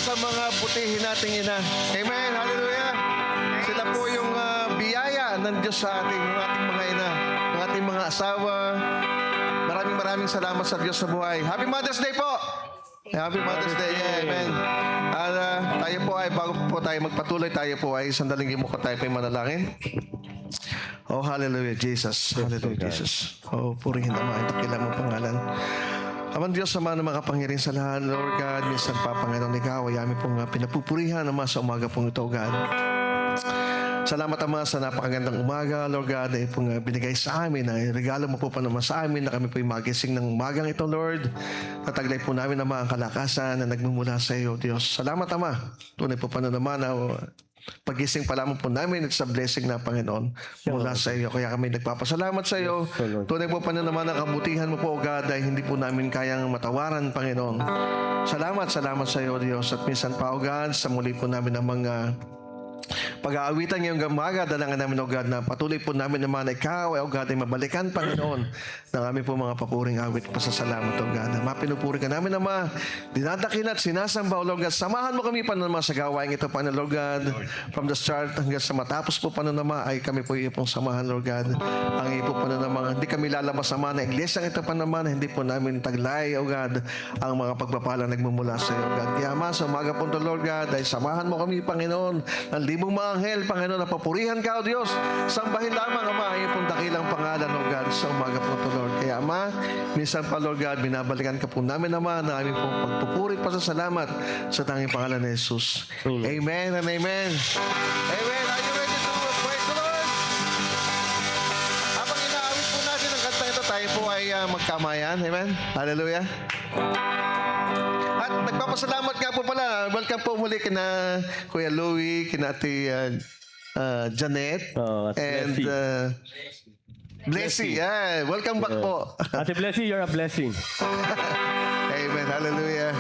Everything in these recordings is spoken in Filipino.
sa mga butihin nating ina. Amen. Hallelujah. Sila po yung biyaya ng Diyos sa ating mga ina, ng ating mga asawa. Maraming salamat sa Diyos sa buhay. Happy Mother's Day po! Happy Mother's Day. Amen. Tayo po ay, bago po tayo magpatuloy, tayo po ay sandaling gimuko tayo pa yung manalangin. Oh, hallelujah, Jesus. Hallelujah, Jesus. Oh, purihin naman. Dakilang mong pangalan. Amang Diyos, sama na makapangyarihan sa lahat, Lord God, minsan pa, Panginoon, ikaw, ay aming pong pinapupurihan naman sa umaga pong ito, God. Salamat, Ama, sa napakagandang umaga, Lord God, na pong binigay sa amin, na regalo mo po pa naman sa amin, na kami po magising ng umagang ito, Lord. Nataglay po namin, Ama, ang kalakasan na nagmumula sa iyo, Diyos. Salamat, Ama. Tunay po pa na naman na pagising pa lamang po namin, it's a blessing na, Panginoon, mula sa iyo. Kaya kami nagpapasalamat sa iyo. Tunay po pa na naman ang kabutihan mo po, O God, dahil hindi po namin kayang matawaran, Panginoon. Salamat sa iyo, Diyos. At minsan pa, O God, sa muli po namin ang mga pag-aawitan ngayong umaga, dalangan namin, O God, na patuloy po namin naman na ikaw, O God, ay mabalikan, Panginoon, ng aming po mga papuring awit. Pasasalamat, O God, na mapinupuri ka namin, Ama, dinadakil at sinasamba, O Lord God. Samahan mo kami, Panginoon, sa gawain ito, Panginoon, Lord God, from the start hanggang sa matapos po, Panginoon, Ama, ay kami po ipong samahan, Lord God. Ang ipo, Panginoon, Ama, hindi kami lalabas, Ama, na iglesia ito, Panginoon, hindi po namin taglay, O God, ang mga pagpapala nagmumula sa iyo, O God. Kaya, Ama, sa umaga po, Lord God, ay samahan mo kami, Panginoon, ng libong mga anghel, Panginoon, na papurihan ka, O Diyos. Sambahin lamang, Ama, ang iyong dakilang pangalan, O God, sa umaga po ito, Lord. Kaya, Ama, minsan pa, Lord God, binabalikan ka po namin, Ama, na aming pong pagpupuri pa sa salamat sa tanging pangalan ni Jesus. Amen and amen. Amen. Are you ready to praise the Lord? Habang inaawit po natin ang kanta ito, tayo po ay magkamayan. Amen. Hallelujah. At nagpapasalamat nga po pala. Welcome po muli kina Kuya Louie, kina Ate Janet, and Blessy. Yeah, welcome back po. Ate Blessy, you're a blessing. Amen. Hallelujah.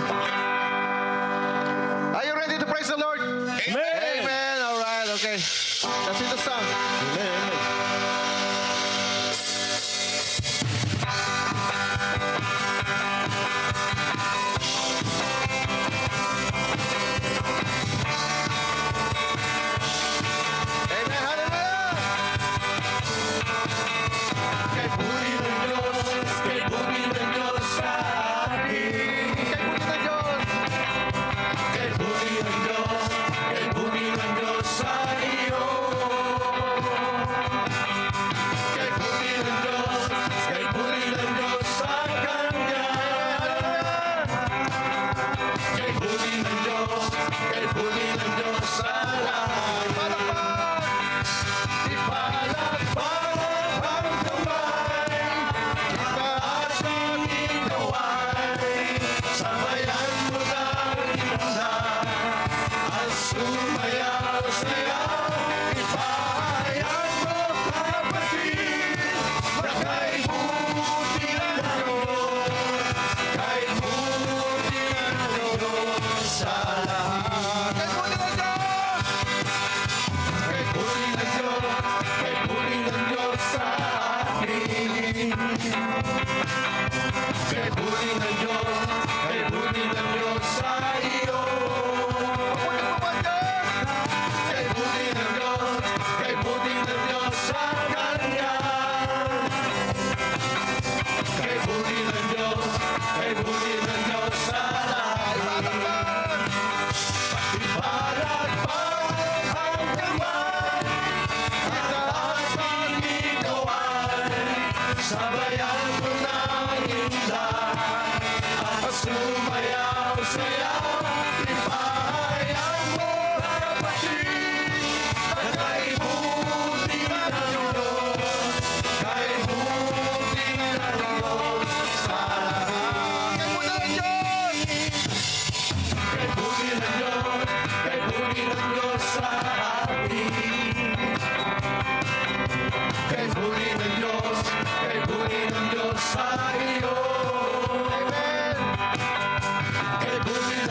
Are you ready to praise the Lord? Amen. Amen. All right. Okay. Let's sing the song. Amen. Amen. Hallelujah. Kay puri ng Diyos, kay puri ng Diyos sa akin. Kay puti ng Diyos. Kay puri ng Diyos, kay puri ng Diyos sa iyo. Kay puri ng Diyos, kay puri ng Diyos sa Kanya. Kay puri ng Diyos, kay puri ng Diyos sa lahat. Ipalagpalak ang kamay, itaas ang gaway, sabayan mo ng inundan, at sumayaw sayaw. Ipahayag mo, kapatid, na kay buti ng Diyos, kay buti ng Diyos sa lahat. Kay puti ng Diyos. Kay puri ng Diyos sa akin. Kay puri ng Diyos, kay puri ng Diyos sa iyo. Kay puri ng Diyos, kay puri ng Diyos sa Kanya. Kay puri ng Diyos, kay puri ng Diyos sa lahat. Ipalagpalak ang kamay, itaas ang gaway, sabayan mo ng inundan, at sumayaw sayaw. Ipahayag mo, kapatid, na kay buti ng Diyos, kay buti ng Diyos sa lahat. Kay buti ng Diyos, kay buti ng Diyos sa atin. Kay buti ng Diyos, kay buti ng Diyos sa iyo. Kay buti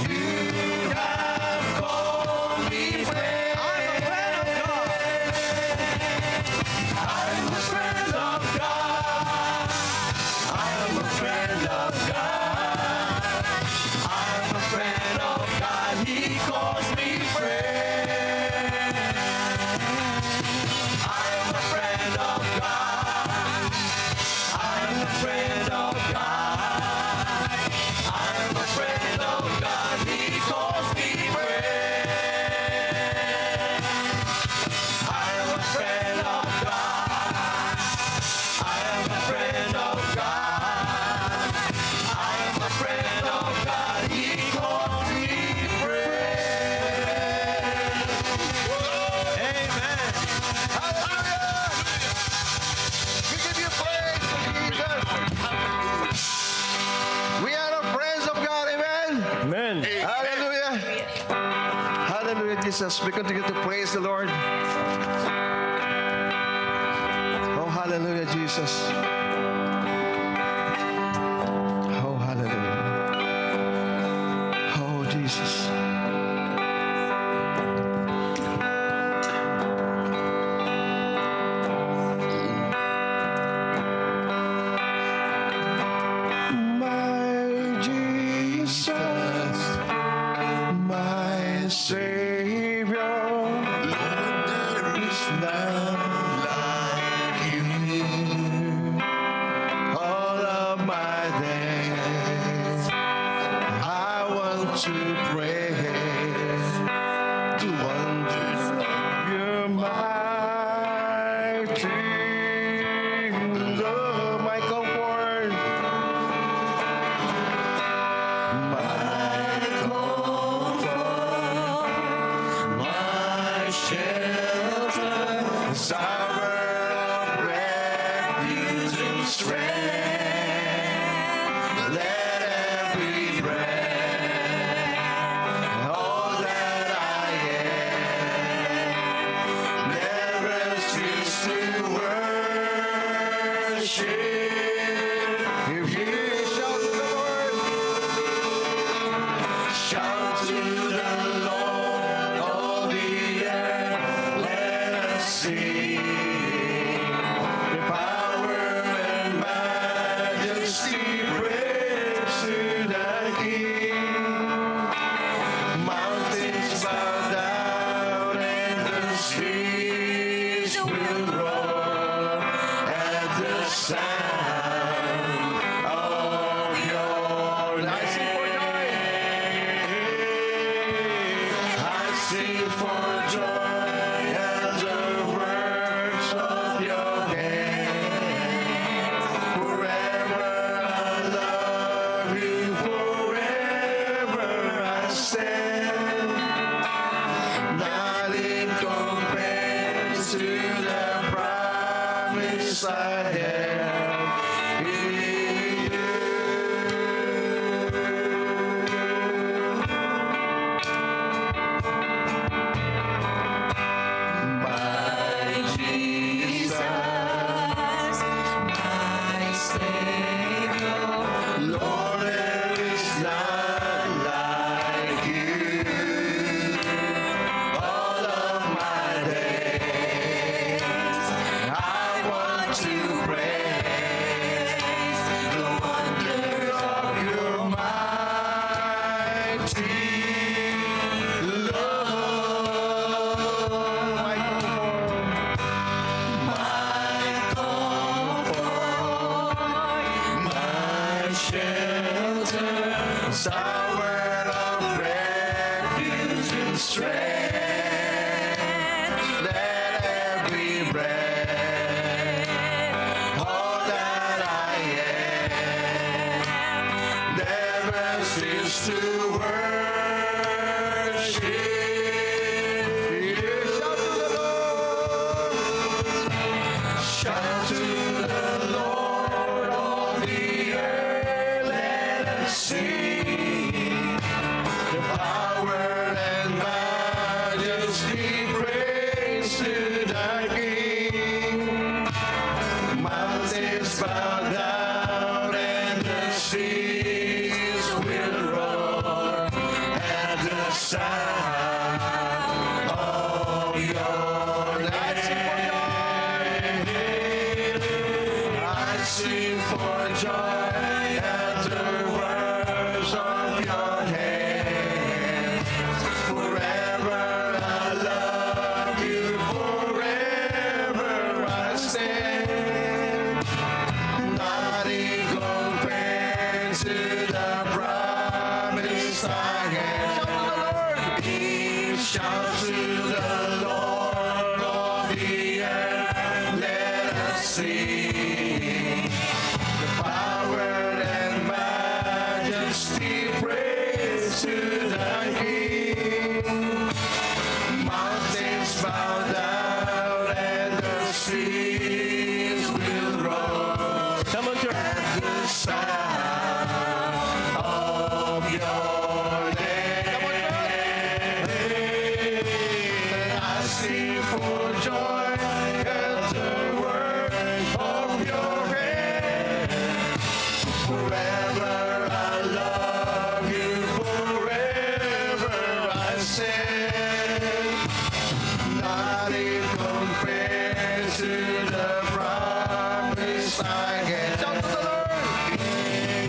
You have called me friend. I'm a friend of God. I'm a friend of God. I'm a friend of God. He calls me friend. I'm a friend of God. I'm a friend of God. I'm a friend of God. He calls me friend. I'm a friend of God. I'm a friend of God. I'm a friend of God. He calls me friend. Amen. Hallelujah! We give you praise, Jesus. We are the friends of God, amen? Amen. Hallelujah. Hallelujah, Jesus. We continue to praise the Lord. Oh, hallelujah, Jesus. Oh, hallelujah. Oh, Jesus. My Jesus, my Savior, Lord, there is none like you. All of my days, I want to praise the wonders of your mighty love, my comfort. My shelter, Sour of refuge and strength, let every breath, all that I am, never cease to worship. If you shout to the Lord, shout to the Lord, all the earth, let us sing. The power and majesty, praise to the King. Mountains bow down and the seas will roar at the sound of your name. I sing for joy at the works of your hand. Forever I love you, forever I stand. Nothing compares to the promise I have in you. My Jesus, my Savior, Lord, there is none like you. All of my days, I want to praise the wonders of your mighty love. My comfort, my shelter, tower of refuge and strength. Let every breath, all that I am, never cease to worship. Shout to the Lord, all the earth, let us sing. The power and majesty, praise to the King. Mountains bow down and the seas will roar promised I am. Shout to the Lord of the earth, let us sing. The power and majesty, praise to the King. Mountains bow down and the seas will roar. Come on, church. The sound of your name. I sing for joy at the word of your hand. Forever I love you, forever I stand. Nothing compares to the promise I get.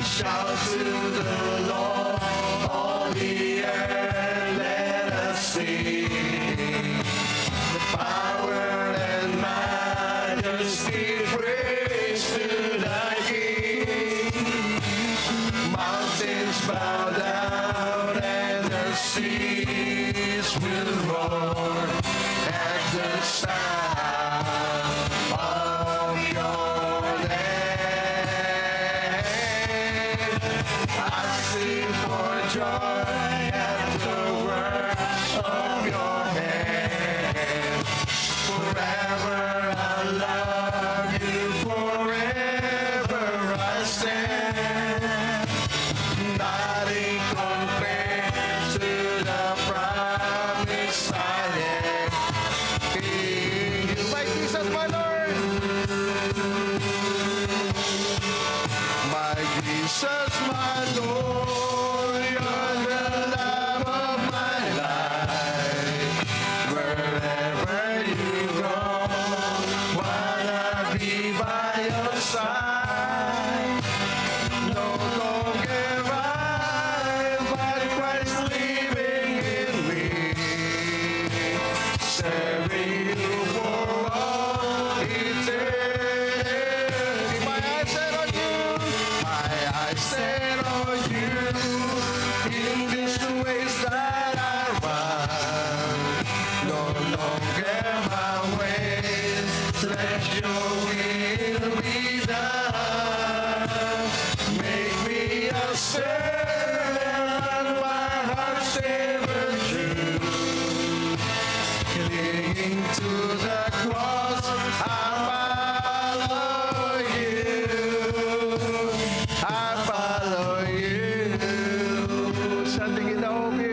Shout to the Lord, all the earth, let us sing. The power and majesty, praise to the King. Mountains bow down and the seas will roar at the sound of your name. I sing for joy at the work of your hand. Forever I love you, forever I stand. Nothing compares to the promise I have in you. My Jesus, my Lord. My Jesus, my Lord, you're the love of my life. Wherever you go, wanna be by your side. No longer I, but Christ living in me. Serving you for all eternity. My eyes set on you. My eyes set on you. In this ways that I run. No longer my ways. Let your will be done. Make me a servant, my heart's ever true. Clinging to the cross, I follow you. I follow you. Standing in awe of you.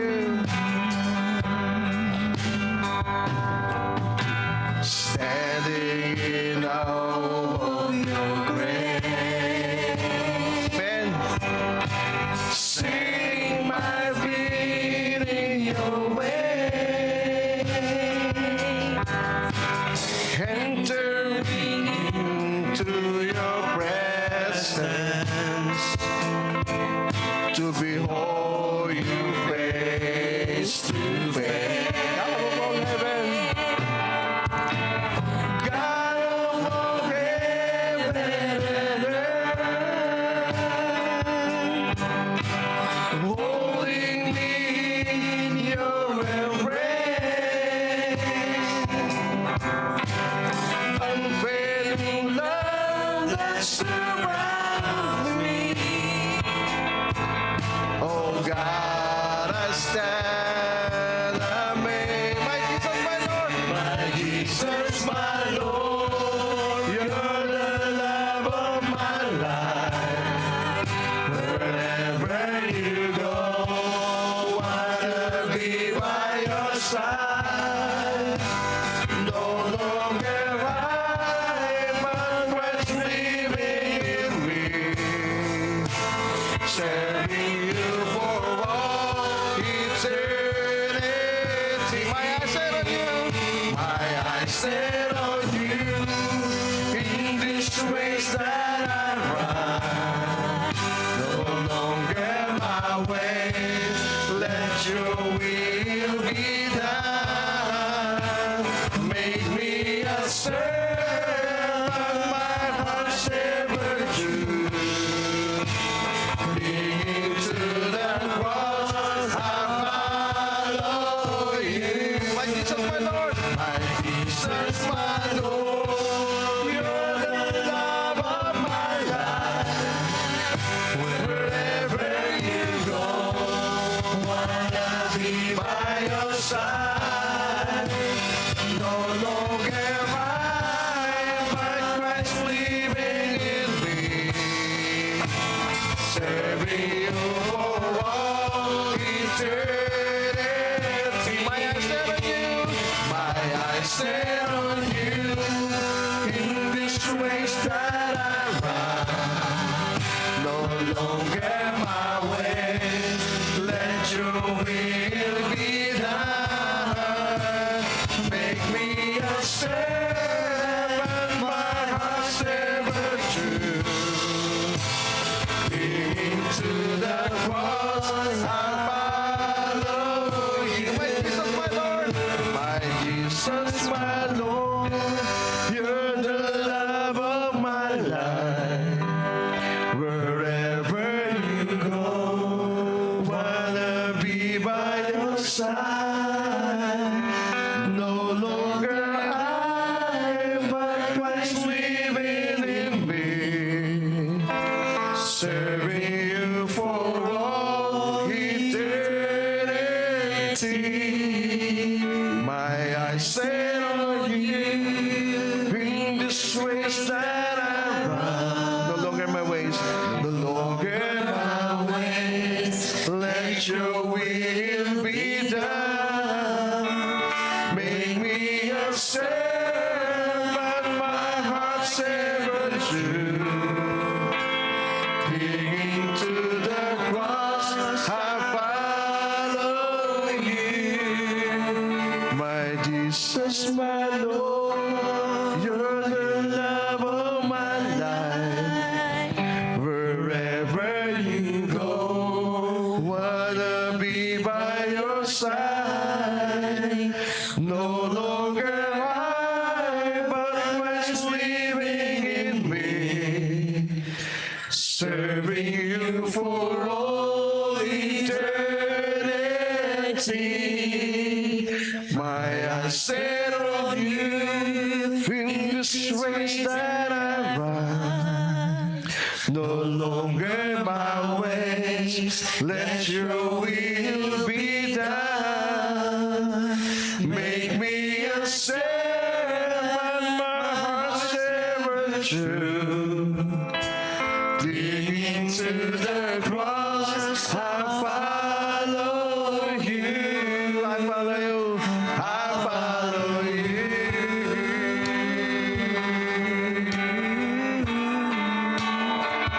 Standing in awe of your grace. Amen. Sing my feet in your way. Entering into your presence to behold you face to face. God of all heaven and earth, holding me in your embrace, unfailing love that surrounds me. Oh God, I stand amazed. My Jesus, my Lord, you're the love of my life. Wherever you go, wanna be by your side. No longer I, but Christ living in me. Serving you for all eternity. My eyes set on you. My eyes set on you. In this race that I run, no longer my ways. Let your will be done. Make me a servant, my heart's ever true. Clinging to the cross, be by your side. No longer mine, but Christ living in me. Serving you for all eternity. My eyes set on you. My eyes set on you. In this race that I run, no longer my way. Let your will be done. Make me a servant, my heart's ever true. Into the cross I follow you. My Jesus, my Lord. My Jesus, my Lord. You're the love of my life. Wherever you go, wanna be by your side. No longer I, but Christ living in me. Serving you for all eternity. My eyes set on you. In this race that I run. No longer my ways. No longer my ways. Let your will be done. Make me a servant, my heart's ever true. Clinging to the cross, I follow you. My Jesus, my Lord, you're the love of my life. Wherever you go, wanna be by your side. No longer I, but Christ living in me. Serving you for all eternity. My eyes set on you. In this race that I run, no longer my ways. Let your will be done. Make me a servant, my heart's ever true. Clinging to the cross, I follow you. I follow you. I follow you. I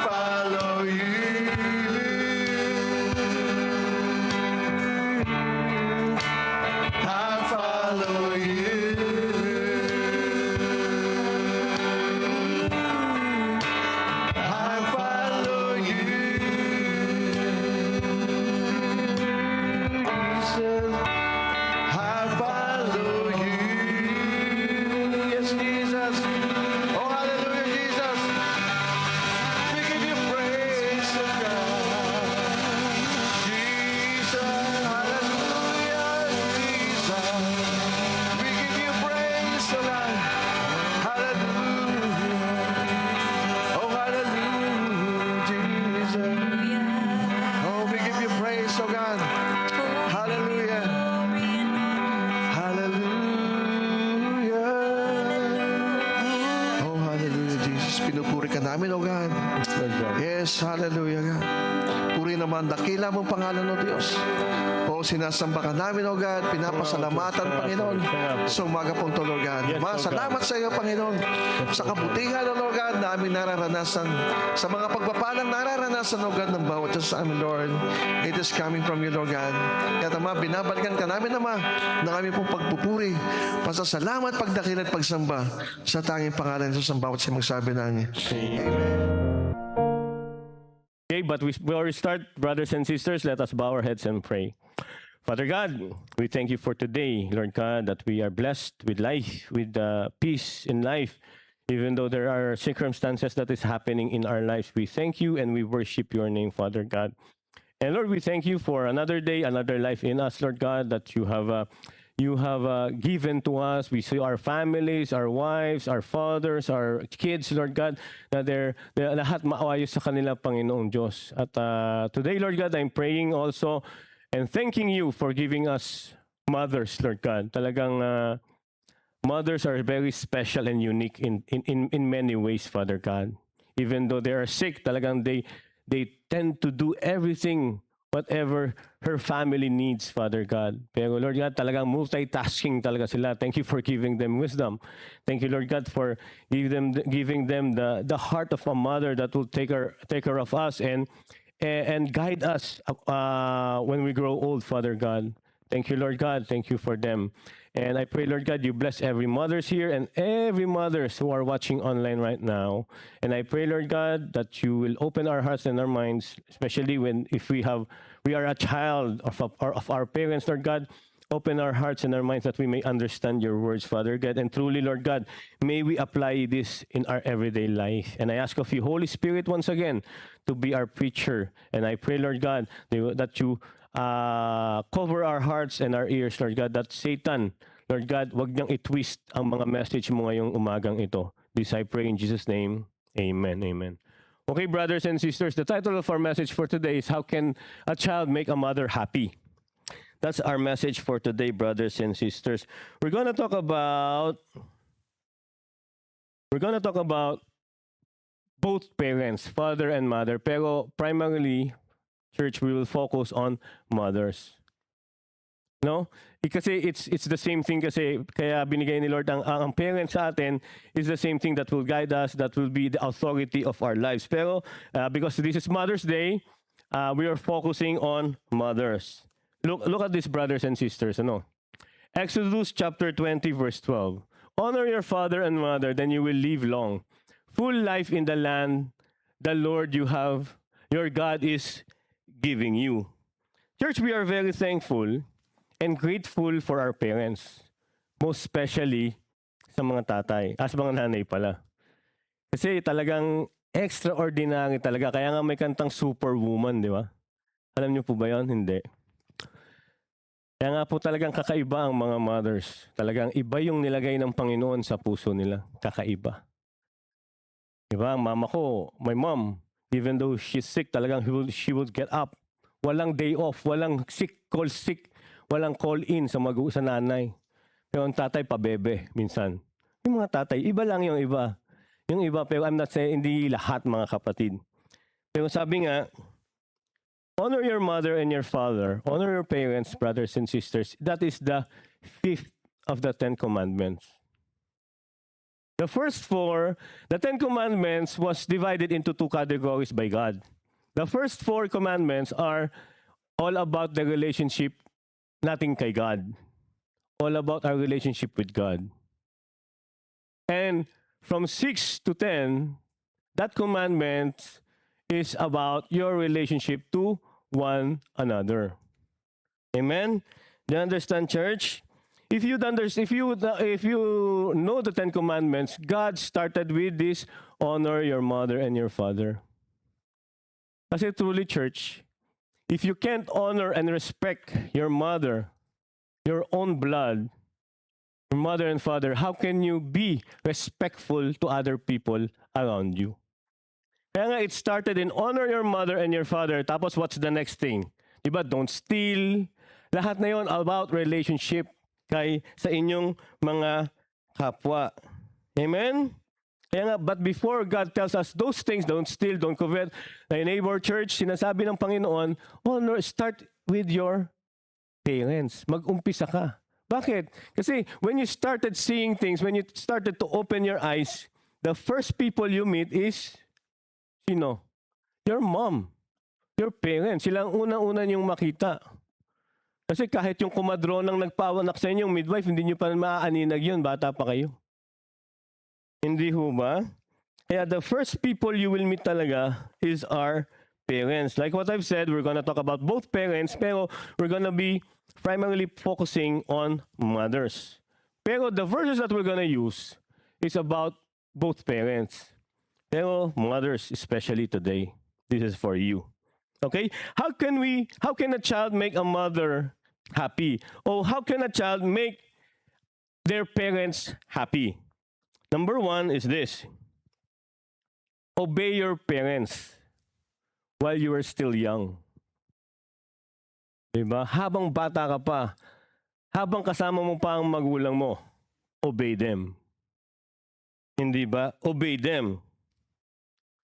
follow you. I follow you. I follow you. Jesus, I follow you. Yes, Jesus. Oh, hallelujah, Jesus. We give you praise, oh God. Jesus, hallelujah, Jesus. We give you praise, oh God. Hallelujah. Oh, hallelujah, Jesus. Oh, we give you praise, oh God. Hallelujah. Hallelujah. Oh, hallelujah, Jesus. Pinupuri ka namin, oh God. Yes, hallelujah, God. Puri naman, dakila mong pangalan, oh Diyos. Oh, sinasamba ka namin, oh God. Pinapasalamatan, Panginoon. Sa umaga pong to, Lord God. Yes, oh Salamat sa iyo, Panginoon. Sa kabutihan, oh Lord God, na aming nararanasan. Sa mga pagpapalang nararanasan, oh God, ng bawat isa sa amin, Lord. It is coming from you, Lord God. Kaya Ama, binabalikan ka namin, Ama, ng aming pong pagpupuri. Pasasalamat, pagdakil at pagsamba sa tanging pangalan sa bawat sa magsabi namin. Okay, but before we start, brothers and sisters, let us bow our heads and pray. Father God, we thank you for today, Lord God, that we are blessed with life, with peace in life. Even though there are circumstances that is happening in our lives, we thank you and we worship your name, Father God. And Lord, we thank you for another day, another life in us, Lord God, that you have given to us. We see our families, our wives, our fathers, our kids, Lord God, na they're lahat maayos sa kanila, Panginoong Diyos. At today, Lord God, I'm praying also And thanking you for giving us mothers, Lord God. Talagang mothers are very special and unique in many ways, Father God. Even though they are sick, talagang they tend to do everything, whatever her family needs, Father God. Pero Lord God, talagang multitasking talaga sila. Thank you for giving them wisdom. Thank you, Lord God, for giving them the heart of a mother that will take care of us and guide us when we grow old, Father God. Thank you, Lord God. Thank you for them. And I pray, Lord God, you bless every mothers here and every mothers who are watching online right now. And I pray, Lord God, that you will open our hearts and our minds, especially if we are a child of our parents, Lord God. Open our hearts and our minds that we may understand your words, Father God. And truly, Lord God, may we apply this in our everyday life. And I ask of you, Holy Spirit, once again, to be our preacher. And I pray, Lord God, that you cover our hearts and our ears, Lord God, that Satan, Lord God, wag niyang i-twist ang mga message mo ngayong umagang ito. This I pray in Jesus' name. Amen. Amen. Okay, brothers and sisters, the title of our message for today is How Can a Child Make a Mother Happy? That's our message for today, brothers and sisters. We're going to talk about both parents, father and mother, pero primarily, church, we will focus on mothers. No? Kasi it's the same thing kasi kaya binigay ni Lord ang parents sa atin is the same thing that will guide us, that will be the authority of our lives. Pero because this is Mother's Day, we are focusing on mothers. Look at this, brothers and sisters. Ano? Exodus chapter 20 verse 12. Honor your father and mother, then you will live long. Full life in the land the Lord your God is giving you. Church, we are very thankful and grateful for our parents. Most especially sa mga tatay. Sa mga nanay pala. Kasi talagang extraordinary talaga. Kaya nga may kantang Superwoman, di ba? Alam niyo po ba yun? Hindi. Kaya nga po talagang kakaiba ang mga mothers. Talagang iba yung nilagay ng Panginoon sa puso nila. Kakaiba. Diba? Ang mama ko, my mom, even though she's sick, talagang she would get up. Walang day off, walang sick, walang call in sa nanay. Pero ang tatay pabebe minsan. Yung mga tatay, iba lang yung iba. Yung iba, pero I'm not saying hindi lahat mga kapatid. Pero sabi nga, honor your mother and your father. Honor your parents, brothers and sisters. That is the 5th of the 10 commandments. The first 4, the 10 commandments was divided into 2 categories by God. The first 4 commandments are all about the relationship natin kay God. All about our relationship with God. And from 6 to 10, that commandment is about your relationship to one another. Amen? Do you understand, church? If you know the 10 commandments, God started with this, honor your mother and your father. Kasi truly, church, if you can't honor and respect your mother, your own blood, your mother and father, how can you be respectful to other people around you? Kaya nga, it started in honor your mother and your father. Tapos, what's the next thing? Diba? Don't steal. Lahat na yon about relationship sa inyong mga kapwa. Amen? Kaya nga, but before God tells us those things, don't steal, don't covet, na neighbor church, sinasabi ng Panginoon, honor, start with your parents. Mag-umpisa ka. Bakit? Kasi when you started seeing things, when you started to open your eyes, the first people you meet is, sino? Your mom. Your parents. Sila ang unang-una niyong makita. Kasi kahit yung kumadronang nagpawanak sa inyo, yung midwife, hindi nyo pa maaaninag yun, bata pa kayo. Hindi ho ba? Kaya the first people you will meet talaga is our parents. Like what I've said, we're gonna talk about both parents, pero we're gonna be primarily focusing on mothers. Pero the verses that we're gonna use is about both parents. Pero mothers, especially today, this is for you. Okay? How can a child make a mother happy? Or how can a child make their parents happy? Number 1 is this. Obey your parents while you are still young. Diba? Habang bata ka pa, habang kasama mo pa ang magulang mo, obey them. Hindi ba? Obey them.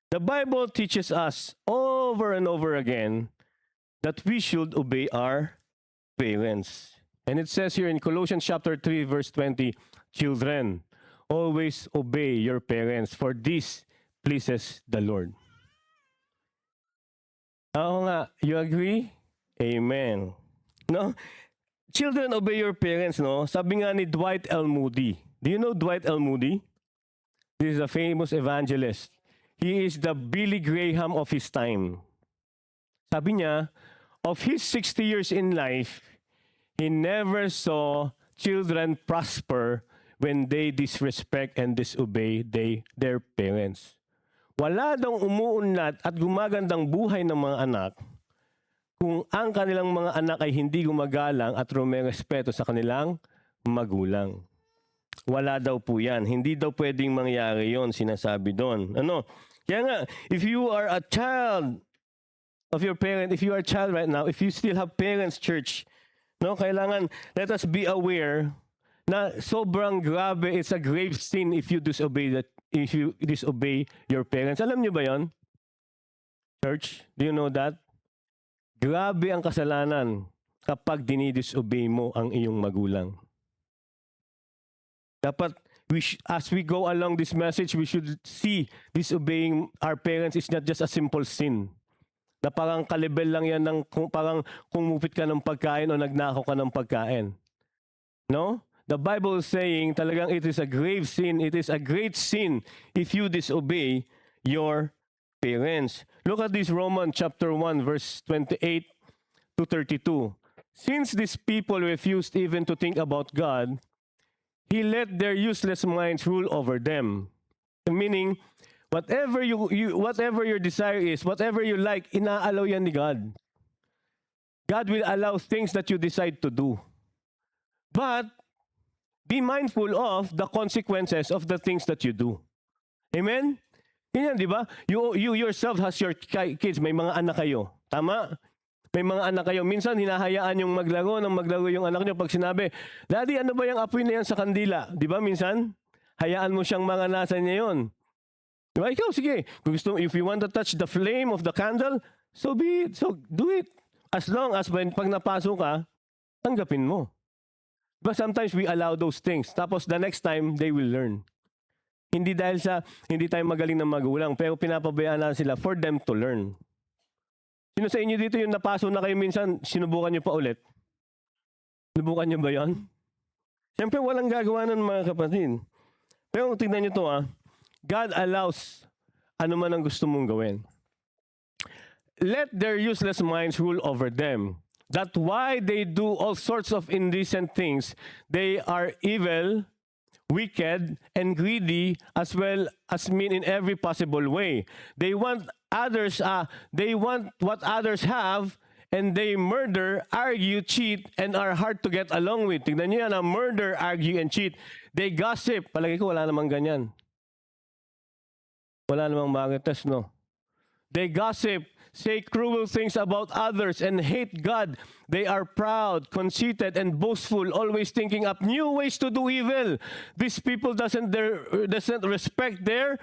The Bible teaches us over and over again that we should obey our parents. And it says here in Colossians chapter 3 verse 20, children, always obey your parents, for this pleases the Lord. Oo nga, you agree? Amen. No? Children, obey your parents, no? Sabi nga ni Dwight L. Moody. Do you know Dwight L. Moody? This is a famous evangelist. He is the Billy Graham of his time. Sabi niya, of his 60 years in life, he never saw children prosper when they disrespect and disobey their parents. Wala daw umuunlad at gumagandang buhay ng mga anak kung ang kanilang mga anak ay hindi gumagalang at rumerespeto sa kanilang magulang. Wala daw po yan. Hindi daw pwedeng mangyari yon, sinasabi doon. Ano? Kaya nga, if you are a child of your parent, if you are a child right now, if you still have parents, church, no, kailangan, let us be aware na sobrang grabe, it's a grave sin if you disobey your parents. Alam niyo ba yon? Church, do you know that? Grabe ang kasalanan kapag dinidisobey mo ang iyong magulang. Dapat, as we go along this message, we should see disobeying our parents is not just a simple sin. Na parang kalibel lang yan ng parang kumupit ka ng pagkain o nagnakaw ka ng pagkain. No? The Bible is saying talagang it is a grave sin, it is a great sin if you disobey your parents. Look at this Romans chapter 1 verse 28 to 32. Since these people refused even to think about God, He let their useless minds rule over them. Meaning, whatever whatever your desire is, whatever you like, inaalaw yan ni God. God will allow things that you decide to do. But, be mindful of the consequences of the things that you do. Amen? Ganyan, di ba? You yourself has your kids, may mga anak kayo. Tama? May mga anak kayo. Minsan, hinahayaan yung maglaro yung anak nyo. Pag sinabi, Daddy, ano ba yung apoy na yan sa kandila? Di ba minsan? Hayaan mo siyang mga nasa niya yun. Di ba? Ikaw, sige. If you want to touch the flame of the candle, so be it. So, do it. As long as pag napasok ka, tanggapin mo. But sometimes we allow those things. Tapos the next time, they will learn. Hindi dahil sa hindi tayo magaling na magulang, pero pinapabayaan na sila for them to learn. Sino sa inyo dito yung napaso na kayo minsan, sinubukan nyo pa ulit? Sinubukan nyo ba yan? Siyempre, walang gagawa ng mga kapatid. Pero tignan nyo to God allows ano man ang gusto mong gawin. Let their useless minds rule over them. That why they do all sorts of indecent things, they are evil, wicked, and greedy, as well as mean in every possible way. They want what others have, and they murder, argue, cheat, and are hard to get along with. Tignan niyo yan, murder, argue, and cheat. They gossip. Palagi ko, wala namang ganyan. Wala namang marites, no? They gossip, say cruel things about others, and hate God. They are proud, conceited, and boastful, always thinking up new ways to do evil. These people doesn't respect their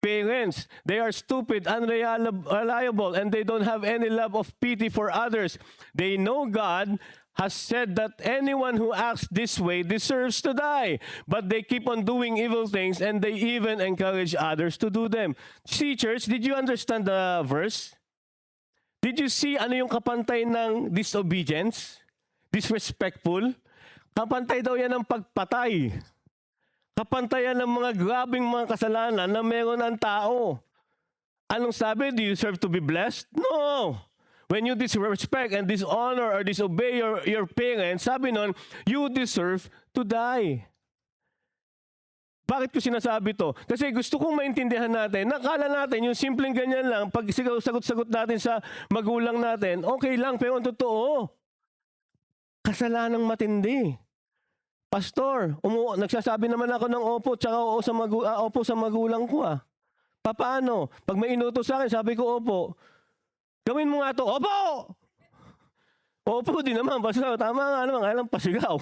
parents. They are stupid, unreliable, and they don't have any love of pity for others. They know God has said that anyone who acts this way deserves to die. But they keep on doing evil things, and they even encourage others to do them. See, church, did you understand the verse? Did you see ano yung kapantay ng disobedience? Disrespectful? Kapantay daw yan ng pagpatay. Kapantay yan ng mga grabing mga kasalanan na meron ang tao. Anong sabi? Do you deserve to be blessed? No! When you disrespect and dishonor or disobey your parents, sabi nun, you deserve to die. Bakit ko sinasabi to? Kasi gusto kong maintindihan natin, nakala natin yung simpleng ganyan lang, pag sagot-sagot natin sa magulang natin, okay lang, pero ang totoo, kasalanang matindi. Pastor, nagsasabi naman ako ng opo, tsaka opo sa magulang ko Paano? Pag may inutos sa akin, sabi ko opo. Gawin mo nga to, opo! Opo din naman, pasigaw. Tama nga naman, kaya lang pasigaw.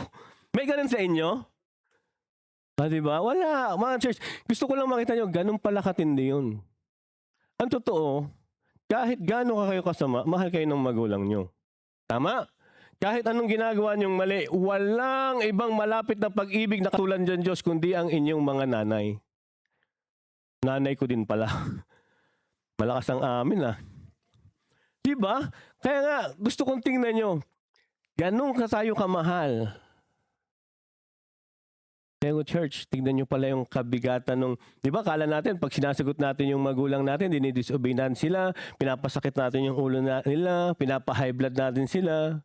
May ganun sa inyo? Diba? Wala. Mga church, gusto ko lang makita nyo, ganun pala katindi yun. Ang totoo, kahit gano'n ka kayo kasama, mahal kayo ng magulang nyo. Tama? Kahit anong ginagawa nyong mali, walang ibang malapit na pag-ibig na katulad dyan, Diyos, kundi ang inyong mga nanay. Nanay ko din pala. Malakas ang amin, ah. Diba? Kaya nga, gusto kong tingnan nyo, ganun ka tayo kamahal. Pero church, tignan nyo pala yung kabigatan nung, di ba, kala natin, pag sinasagot natin yung magulang natin, dinidisobey natin sila, pinapasakit natin yung ulo nila, pinapa-high blood natin sila.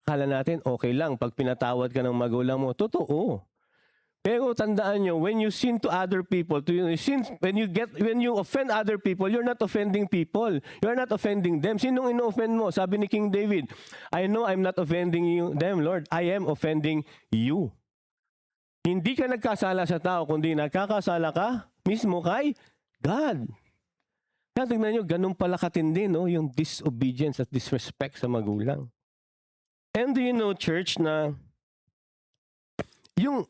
Kala natin, okay lang, pag pinatawad ka ng magulang mo, totoo. Pero tandaan nyo, when you sin to other people, when you offend other people, you're not offending people. You're not offending them. Sinong ino-offend mo? Sabi ni King David, I know I'm not offending them, Lord. I am offending you. Hindi ka nagkasala sa tao, kundi nagkakasala ka mismo kay God. Kaya tignan nyo, ganun pala katindi, no? Yung disobedience at disrespect sa magulang. And do you know, church, na yung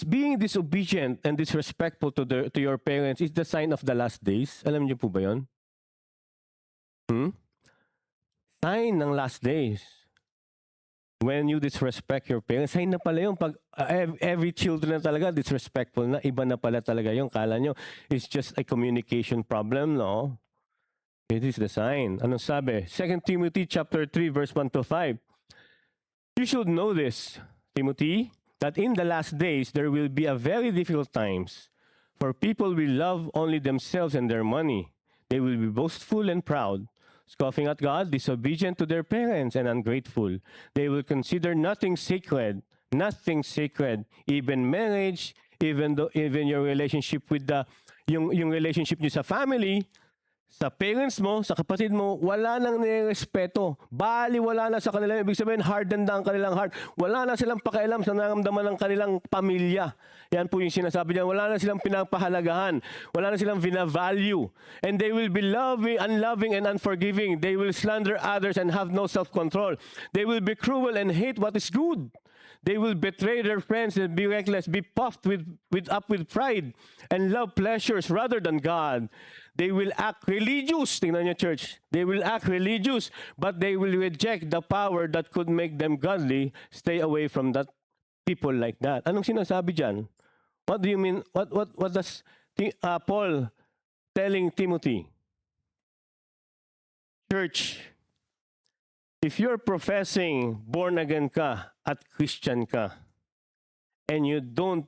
being disobedient and disrespectful to your parents is the sign of the last days? Alam niyo po ba yun? Sign ng last days. When you disrespect your parents, sign na pala yun. Pag every children na talaga disrespectful na, iba na pala talaga yun. Kala nyo, it's just a communication problem, no? It is the sign. Anong sabi? 2 Timothy chapter 3, verse 1 to 5. You should know this, Timothy, that in the last days there will be a very difficult times, for people will love only themselves and their money. They will be boastful and proud, scoffing at God, disobedient to their parents, and ungrateful. They will consider nothing sacred, even marriage, even your relationship with yung relationship niyo sa family, sa parents mo, sa kapatid mo, wala nang nirespeto. Bali, wala na sa kanila. Ibig sabihin, hardened na ang kanilang heart. Wala na silang pakialam sa naramdaman ng kanilang pamilya. Yan po yung sinasabi niya. Wala na silang pinapahalagahan. Wala na silang vina-value. And they will be unloving and unforgiving. They will slander others and have no self-control. They will be cruel and hate what is good. They will betray their friends and be reckless, be puffed with pride, and love pleasures rather than God. They will act religious. Tingnan niyo, church. They will act religious, but they will reject the power that could make them godly. Stay away from that people like that. Anong sinasabi dyan? What do you mean? What does Paul telling Timothy? Church, if you're professing born again ka at Christian ka, and you don't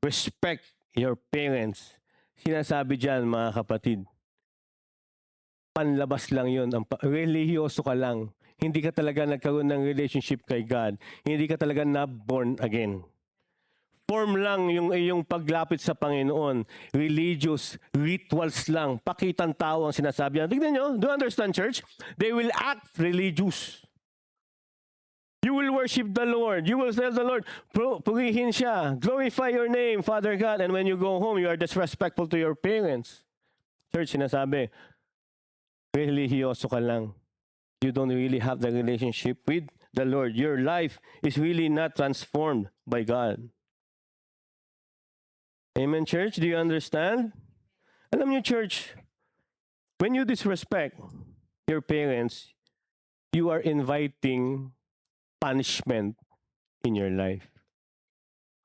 respect your parents, sinasabi dyan, mga kapatid, panlabas lang yun. Religyoso ka lang. Hindi ka talaga nagkaroon ng relationship kay God. Hindi ka talaga na-born again. Form lang yung iyong paglapit sa Panginoon. Religious, rituals lang. Pakitang tao ang sinasabi yan. Tignan nyo, do you understand, church? They will act religious. You will worship the Lord. You will tell the Lord, purihin siya. Glorify your name, Father God. And when you go home, you are disrespectful to your parents. Church, sinasabi, religyoso ka lang. You don't really have the relationship with the Lord. Your life is really not transformed by God. Amen, church? Do you understand? Alam niyo, church, when you disrespect your parents, you are inviting punishment in your life.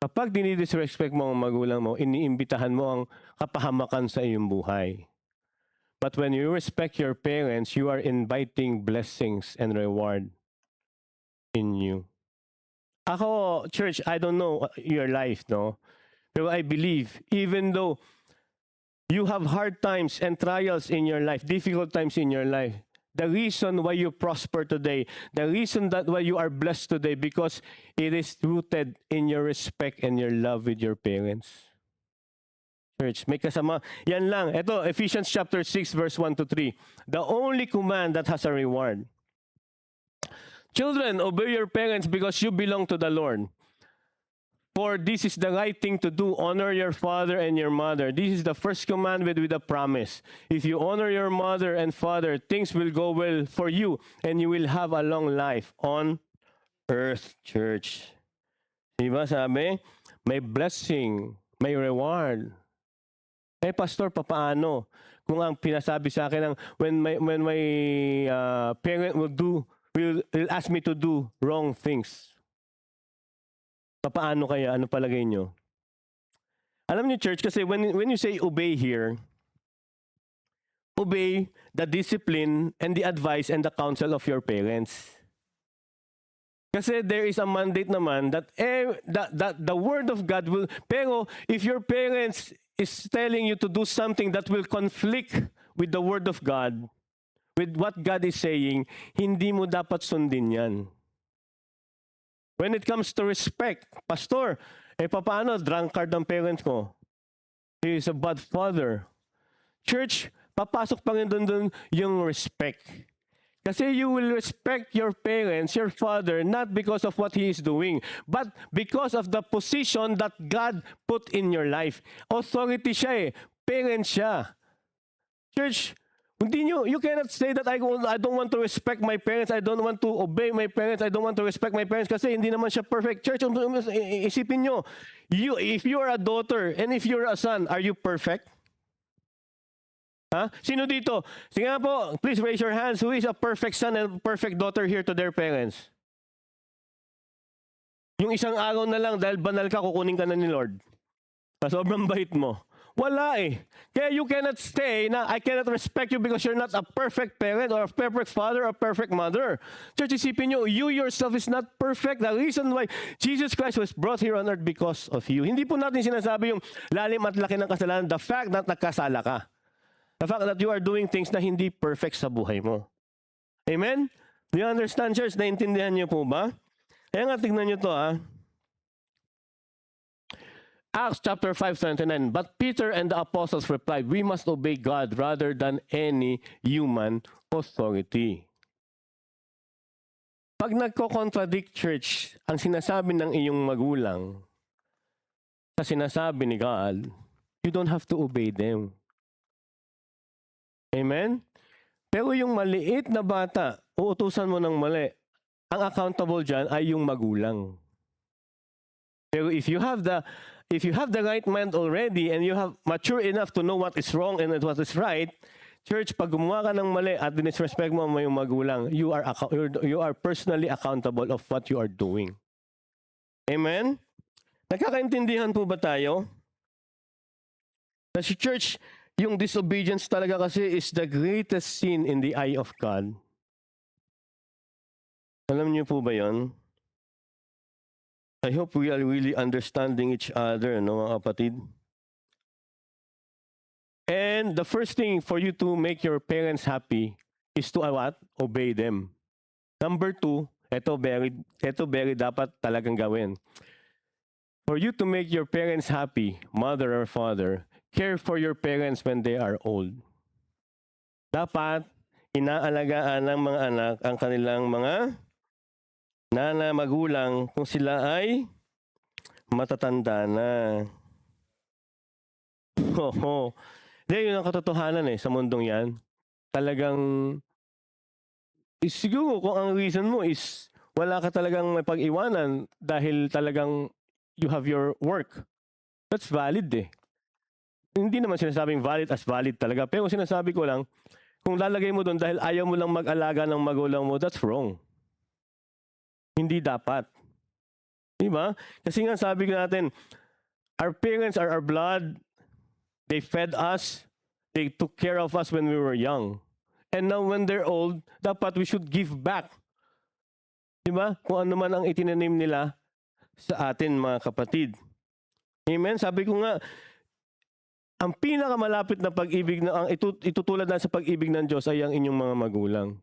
Kapag dinidisrespect mo ang magulang mo, iniimbitahan mo ang kapahamakan sa iyong buhay. But when you respect your parents, you are inviting blessings and reward in you. Ako, church, I don't know your life, no? Pero I believe, even though you have hard times and trials in your life, difficult times in your life, the reason why you prosper today, the reason that why you are blessed today, because it is rooted in your respect and your love with your parents. Church, may kasama. Yan lang. Ito, Ephesians chapter 6, verse 1 to 3. The only command that has a reward. Children, obey your parents because you belong to the Lord. For this is the right thing to do. Honor your father and your mother. This is the first commandment with a promise. If you honor your mother and father, things will go well for you and you will have a long life on earth, church. Diba sabi? May blessing, may reward. Eh, pastor, papaano? Kung ang pinasabi sa akin ng when my parent will ask me to do wrong things. Paano kaya? Ano palagay nyo? Alam niyo, church, kasi when you say obey here, obey the discipline and the advice and the counsel of your parents. Kasi there is a mandate naman that the word of God will, pero if your parents is telling you to do something that will conflict with the word of God, with what God is saying, hindi mo dapat sundin yan. When it comes to respect, pastor, paano drunkard ang parents ko? He is a bad father. Church, papasok pa rin doon yung respect. Kasi you will respect your parents, your father, not because of what he is doing, but because of the position that God put in your life. Authority siya eh. Parent siya. Church, you cannot say that I don't want to respect my parents, I don't want to obey my parents, I don't want to respect my parents kasi hindi naman siya perfect. Church, isipin nyo, if you are a daughter and if you're a son, are you perfect? Ha? Sino dito? Sige nga po, please raise your hands. Who is a perfect son and perfect daughter here to their parents? Yung isang araw na lang, dahil banal ka, kukunin ka na ni Lord. Sobrang bait mo. Wala eh. Kaya you cannot say na I cannot respect you because you're not a perfect parent or a perfect father or a perfect mother. Church, isipin nyo, you yourself is not perfect. The reason why Jesus Christ was brought here on earth because of you. Hindi po natin sinasabi yung lalim at laki ng kasalanan. The fact that nagkasala ka. The fact that you are doing things na hindi perfect sa buhay mo. Amen? Do you understand, church? Naintindihan niyo po ba? Kaya nga, tignan niyo to Acts chapter 5:29. But Peter and the apostles replied, we must obey God rather than any human authority. Pag nagko-contradict, church, ang sinasabi ng iyong magulang sa sinasabi ni God, you don't have to obey them. Amen? Pero yung maliit na bata, uutusan mo ng mali. Ang accountable dyan ay yung magulang. Pero if you have the right mind already and you have mature enough to know what is wrong and what is right, church, pag gumawa ka ng mali at dinisrespect mo yung magulang, you are personally accountable of what you are doing. Amen? Nagkakaintindihan po ba tayo? Kasi church, yung disobedience talaga kasi is the greatest sin in the eye of God. Alam niyo po ba yon? I hope we are really understanding each other, no, mga kapatid? And the first thing for you to make your parents happy is to what? Obey them. Number 2, ito very dapat talagang gawin. For you to make your parents happy, mother or father, care for your parents when they are old. Dapat inaalagaan ng mga anak ang kanilang mga magulang kung sila ay matatanda na. Yun ang katotohanan sa mundong yan. Talagang, siguro kung ang reason mo is wala ka talagang may pag-iwanan dahil talagang you have your work. That's valid Hindi naman sinasabing valid as valid talaga. Pero sinasabi ko lang, kung lalagay mo doon dahil ayaw mo lang mag-alaga ng magulang mo, that's wrong. Hindi dapat. Diba? Kasi nga sabi ko natin, our parents are our blood. They fed us. They took care of us when we were young. And now when they're old, dapat we should give back. Diba? Kung ano man ang itinanim nila sa atin, mga kapatid. Amen? Sabi ko nga, ang pinakamalapit na pag-ibig na ang itutulad na sa pag-ibig ng Diyos ay ang inyong mga magulang.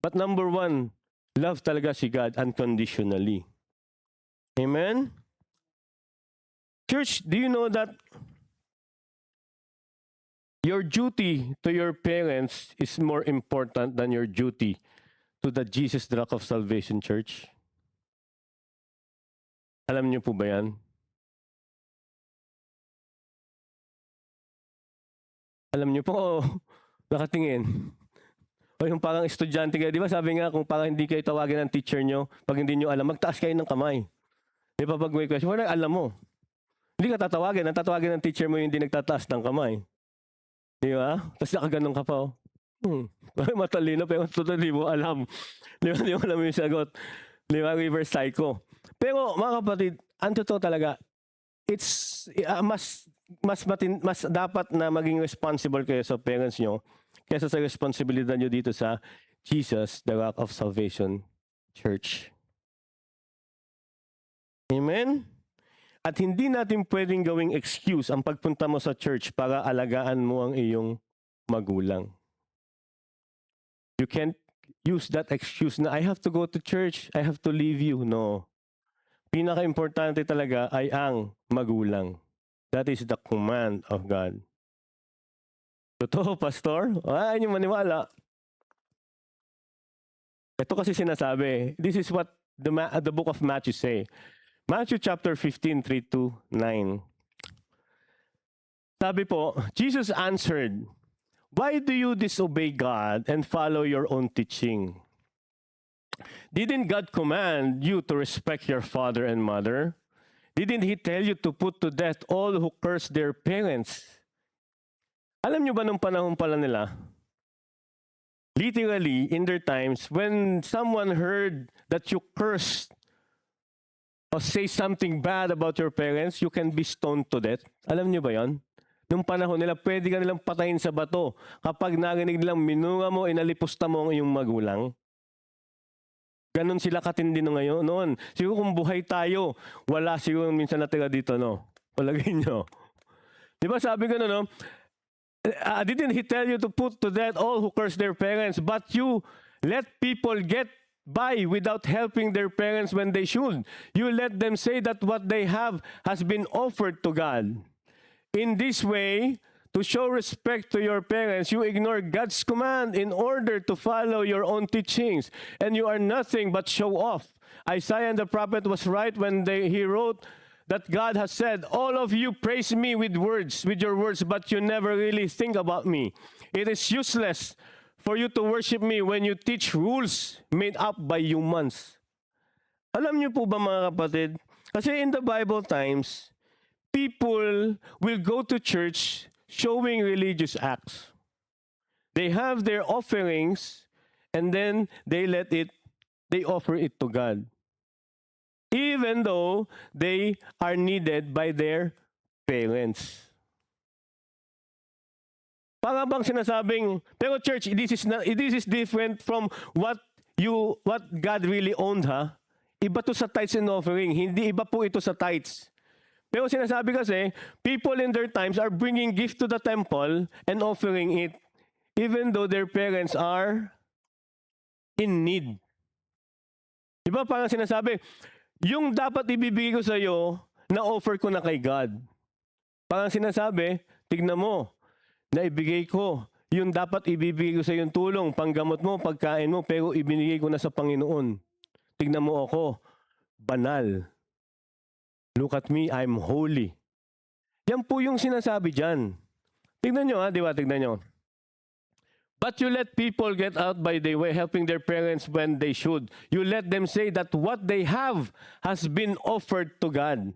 But number 1, love talaga si God unconditionally. Amen? Church, do you know that your duty to your parents is more important than your duty to the Jesus Rock of Salvation Church? Alam niyo po ba yan? Alam niyo po, nakatingin. O yung parang estudyante kayo, di ba sabi nga kung parang hindi kayo tawagin ng teacher nyo, pag hindi nyo alam, magtaas kayo ng kamay. Di ba pag may question, wala, alam mo. Hindi ka tatawagin, ang tatawagin ng teacher mo yung hindi nagtataas ng kamay. Di ba? Tapos nakaganon ka pa. Oh. Matalino, pero totally mo alam. Di ba? Di mo alam yung sagot. Di ba? Reverse psycho. Pero mga kapatid, ang totoo talaga, it's mas dapat na maging responsible kayo sa parents nyo kaysa sa responsibilidad nyo dito sa Jesus, the Rock of Salvation Church. Amen? At hindi natin pwedeng gawing excuse ang pagpunta mo sa church para alagaan mo ang iyong magulang. You can't use that excuse na I have to go to church, I have to leave you. No. Pinaka-importante talaga ay ang magulang. That is the command of God. Totoo, Pastor? Ayaw niyo maniwala. Ito kasi sinasabi. This is what the book of Matthew say. Matthew chapter 15, 3-9. Sabi po, Jesus answered, "Why do you disobey God and follow your own teaching? Didn't God command you to respect your father and mother? Didn't He tell you to put to death all who curse their parents?" Alam niyo ba nung panahon pala nila, literally, in their times, when someone heard that you cursed or say something bad about your parents, you can be stoned to death. Alam niyo ba yon? Nung panahon nila, pwede ka nilang patayin sa bato kapag narinig nilang minura mo, inalipusta mo ang iyong magulang. Ganon sila katindi no ngayon noon. Siguro kung buhay tayo, wala siguro minsan natira dito, no? Palagay nyo. Di ba sabi ko no? Didn't He tell you to put to death all who curse their parents, but you let people get by without helping their parents when they should. You let them say that what they have has been offered to God. In this way, to show respect to your parents, you ignore God's command in order to follow your own teachings, and you are nothing but show off. Isaiah the prophet was right when he wrote that God has said, "All of you praise me with your words, but you never really think about me. It is useless for you to worship me when you teach rules made up by humans." Alam niyo po ba mga kapatid? Kasi in the Bible times, people will go to church showing religious acts. They have their offerings and then they offer it to God. Even though they are needed by their parents. Para bang sinasabing, pero church, this is different from what God really owned, ha? Iba to sa tithes and offering, hindi iba po ito sa tithes. Pero sinasabi kasi, people in their times are bringing gift to the temple and offering it, even though their parents are in need. Di ba parang sinasabi, yung dapat ibibigay ko sa iyo, na-offer ko na kay God. Parang sinasabi, tignan mo, naibigay ko. Yung dapat ibibigay ko sa iyo yung tulong, panggamot mo, pagkain mo, pero ibinigay ko na sa Panginoon. Tignan mo ako, banal. Look at me, I'm holy. Yan po yung sinasabi dyan. Tignan nyo di ba? Tignan nyo. But you let people get out by their way, helping their parents when they should. You let them say that what they have has been offered to God.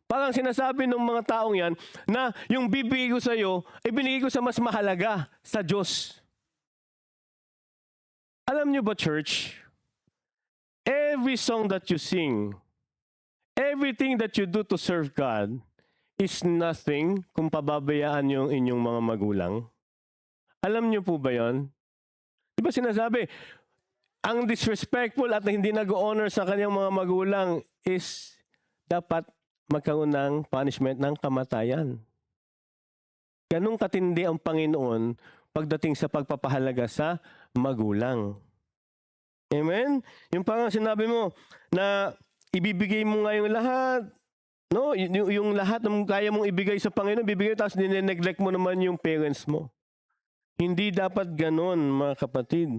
Parang sinasabi ng mga taong yan na yung bibigay ko sa iyo, ibinigay ko sa mas mahalaga, sa Diyos. Alam niyo ba, church? Every song that you sing, everything that you do to serve God is nothing kung pababayaan yung inyong mga magulang. Alam niyo po ba yon? Di ba sinasabi, ang disrespectful at hindi nag-honor sa kanyang mga magulang is dapat magkaroon ng punishment ng kamatayan. Ganun katindi ang Panginoon pagdating sa pagpapahalaga sa magulang. Amen? Yung parang sinabi mo na ibibigay mo nga yung lahat. No? Yung lahat ng kaya mong ibigay sa Panginoon, bibigay tapos nineneglect mo naman yung parents mo. Hindi dapat ganon, mga kapatid.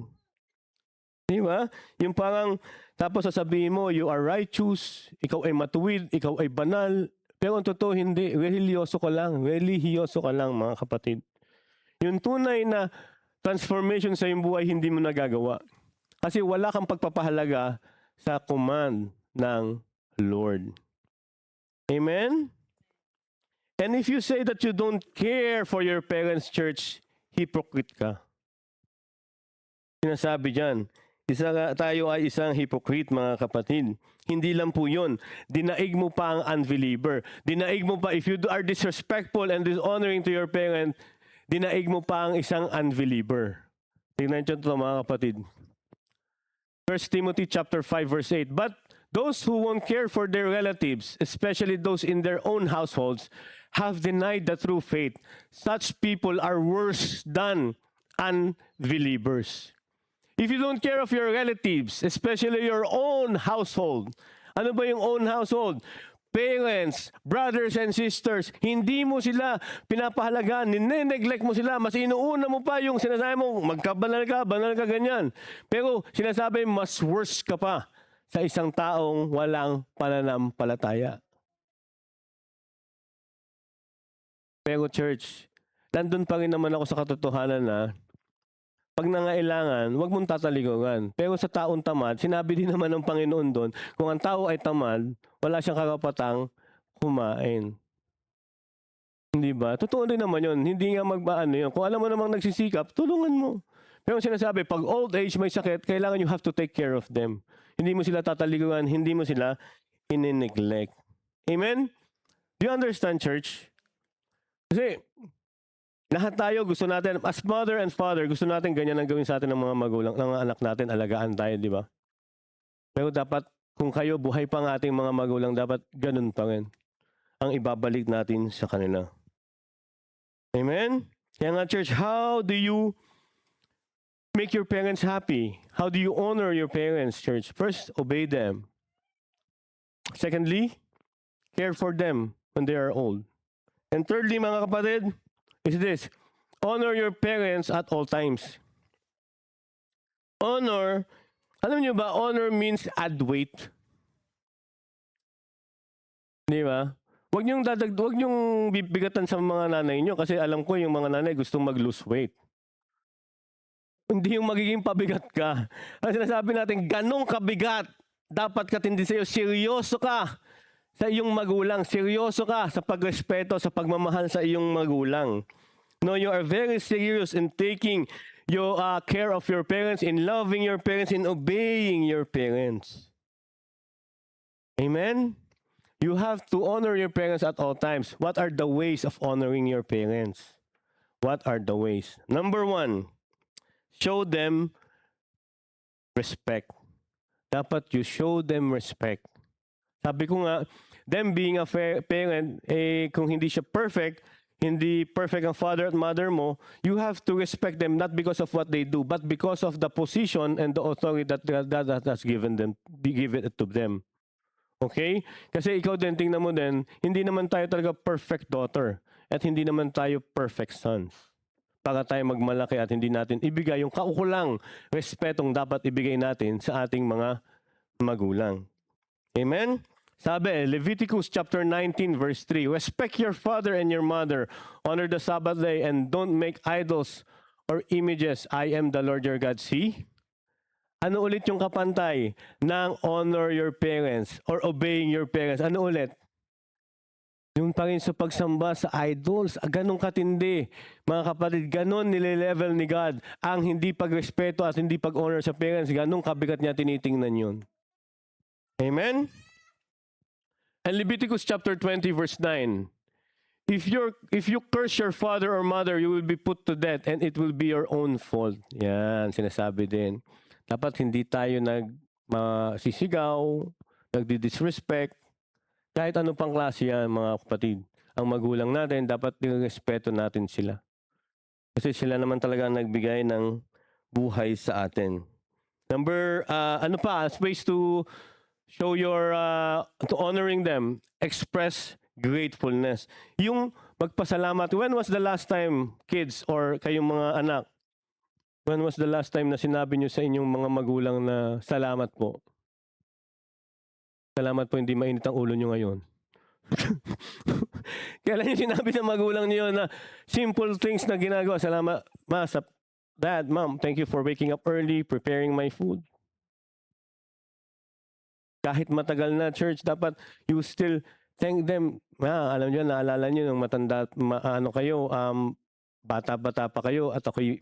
Di ba? Yung parang Tapos sasabihin mo, you are righteous, ikaw ay matuwid, ikaw ay banal. Pero ang totoo, hindi. Relihiyoso ka lang. Relihiyoso ka lang, mga kapatid. Yung tunay na transformation sa iyong buhay, hindi mo nagagawa. Kasi wala kang pagpapahalaga sa command ng Lord. Amen? And if you say that you don't care for your parents' church, hypocrite ka. Sinasabi dyan, tayo ay isang hypocrite, mga kapatid. Hindi lang po yun. Dinaig mo pa ang unbeliever. Dinaig mo pa, if you are disrespectful and dishonoring to your parent, dinaig mo pa ang isang unbeliever. Tingnan nyo ito, mga kapatid. 1 Timothy chapter 5 verse 8. But those who won't care for their relatives, especially those in their own households, have denied the true faith. Such people are worse than unbelievers. If you don't care of your relatives, especially your own household, ano ba yung own household? Parents, brothers and sisters, hindi mo sila pinapahalagaan, nine-neglect mo sila, mas inuuna mo pa yung sinasabi mo, banal ka, ganyan. Pero sinasabi, mas worse ka pa sa isang taong walang pananampalataya. Pero church, nandun pa rin naman ako sa katotohanan na pag nangailangan, huwag mong tataligawan. Pero sa taong tamad, sinabi din naman ng Panginoon doon, kung ang tao ay tamad, wala siyang karapatang kumain. Hindi ba? Totoo din naman yun. Hindi nga magbaano yun. Kung alam mo namang nagsisikap, tulungan mo. Pero sinasabi, pag old age may sakit, kailangan you have to take care of them. Hindi mo sila tataligawan, hindi mo sila in-neglect. Amen? Do you understand, church? Kasi, lahat tayo gusto natin, as mother and father, gusto natin ganyan ang gawin sa atin ng mga magulang, ng mga anak natin, alagaan tayo, di ba? Pero dapat, kung kayo buhay pa ang ating mga magulang, dapat ganun pa rin ang ibabalik natin sa kanila. Amen? Kaya nga, church, how do you make your parents happy? How do you honor your parents, church? First, obey them. Secondly, care for them when they are old. And thirdly, mga kapatid, is this, honor your parents at all times. Honor, alam niyo ba, honor means add weight. Di ba? Huwag niyong bibigatan sa mga nanay niyo kasi alam ko yung mga nanay gustong mag-lose weight. Hindi yung magiging pabigat ka. Ang sinasabi natin, ganong kabigat, dapat katindi sa'yo, seryoso ka sa iyong magulang, seryoso ka sa pagrespeto, sa pagmamahal sa iyong magulang. No, you are very serious in taking your care of your parents, in loving your parents, in obeying your parents. Amen? You have to honor your parents at all times. What are the ways of honoring your parents? What are the ways? Number 1, show them respect. Dapat you show them respect. Sabi ko nga, them being a parent, kung hindi siya perfect, hindi perfect ang father at mother mo, you have to respect them not because of what they do, but because of the position and the authority that God has given them, give it to them. Okay? Kasi ikaw din, tingnan mo din, hindi naman tayo talaga perfect daughter at hindi naman tayo perfect sons. Para tayo magmalaki at hindi natin ibigay yung kaukulang respetong dapat ibigay natin sa ating mga magulang. Amen? Sabi, Leviticus chapter 19 verse 3, respect your father and your mother, honor the Sabbath day, and don't make idols or images. I am the Lord your God. See? Ano ulit yung kapantay ng honor your parents or obeying your parents? Ano ulit? Yung pa rin sa pagsamba sa idols. Ganong katindi. Mga kapatid, ganon nile-level ni God ang hindi pagrespeto at hindi pag-honor sa parents. Ganong kabigat niya tinitingnan yun. Amen? And Leviticus chapter 20 verse 9. If you curse your father or mother, you will be put to death and it will be your own fault. Yan, sinasabi din. Dapat hindi tayo nagsisigaw, nagdi-disrespect. Kahit ano pang klase yan, mga kapatid. Ang magulang natin, dapat nirespeto natin sila. Kasi sila naman talaga nagbigay ng buhay sa atin. Number, ways to show your, to honoring them, express gratefulness. Yung magpasalamat. When was the last time, kids or kayong mga anak, when was the last time na sinabi nyo sa inyong mga magulang na salamat po? Salamat po hindi mainit ang ulo nyo ngayon. Kailan yung sinabi ng magulang niyo na simple things na ginagawa? Salamat, ma, dad, mom, thank you for waking up early, preparing my food. Kahit matagal na church, dapat you still thank them. Alam niyo, naalala niyo nung matanda, bata-bata pa kayo at ako'y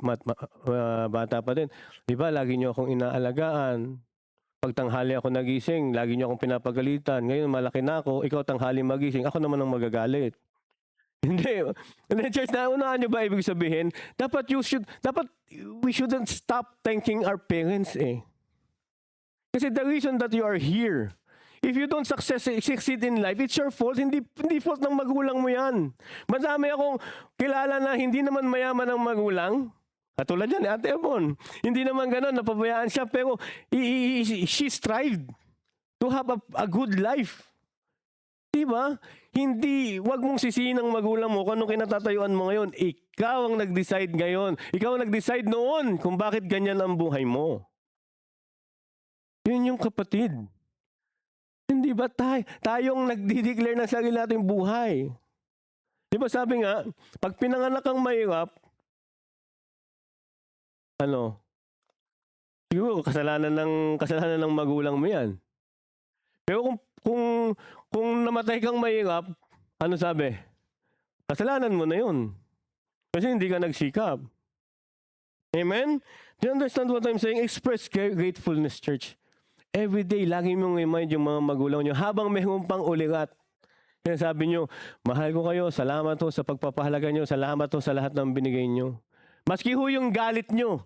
bata pa din. Di ba, lagi niyo akong inaalagaan. Pag tanghali ako nagising, lagi niyo akong pinapagalitan. Ngayon, malaki na ako, ikaw tanghali magising, ako naman ang magagalit. Hindi. Church, naunaan niyo ba ibig sabihin? Dapat we shouldn't stop thanking our parents eh. Kasi the reason that you are here, if you don't succeed in life, it's your fault. Hindi fault ng magulang mo yan. Madami akong kilala na hindi naman mayaman ng magulang. Katulad yan, Ate Ebon. Hindi naman gano'n, napabayaan siya. Pero she strived to have a good life. Diba? Wag mong sisihin ng magulang mo kung anong kinatatayuan mo ngayon. Ikaw ang nag-decide ngayon. Ikaw ang nag-decide noon kung bakit ganyan ang buhay mo. Yun yung kapatid. Hindi ba tayong nagdi-declare ng sarili nating buhay? Di ba sabi nga, pag pinanganak kang mahirap, siguro kasalanan ng magulang mo yan. Pero kung namatay kang mahirap, ano sabi? Kasalanan mo na yun. Kasi hindi ka nagsikap. Amen? Do you understand what I'm saying? Express gratefulness, church. Every day, lagi mong remind yung mga magulang nyo habang mayroon pang ulirat. Kaya sabi nyo, mahal ko kayo, salamat ho sa pagpapahalaga nyo, salamat ho sa lahat ng binigay nyo. Maski ho yung galit nyo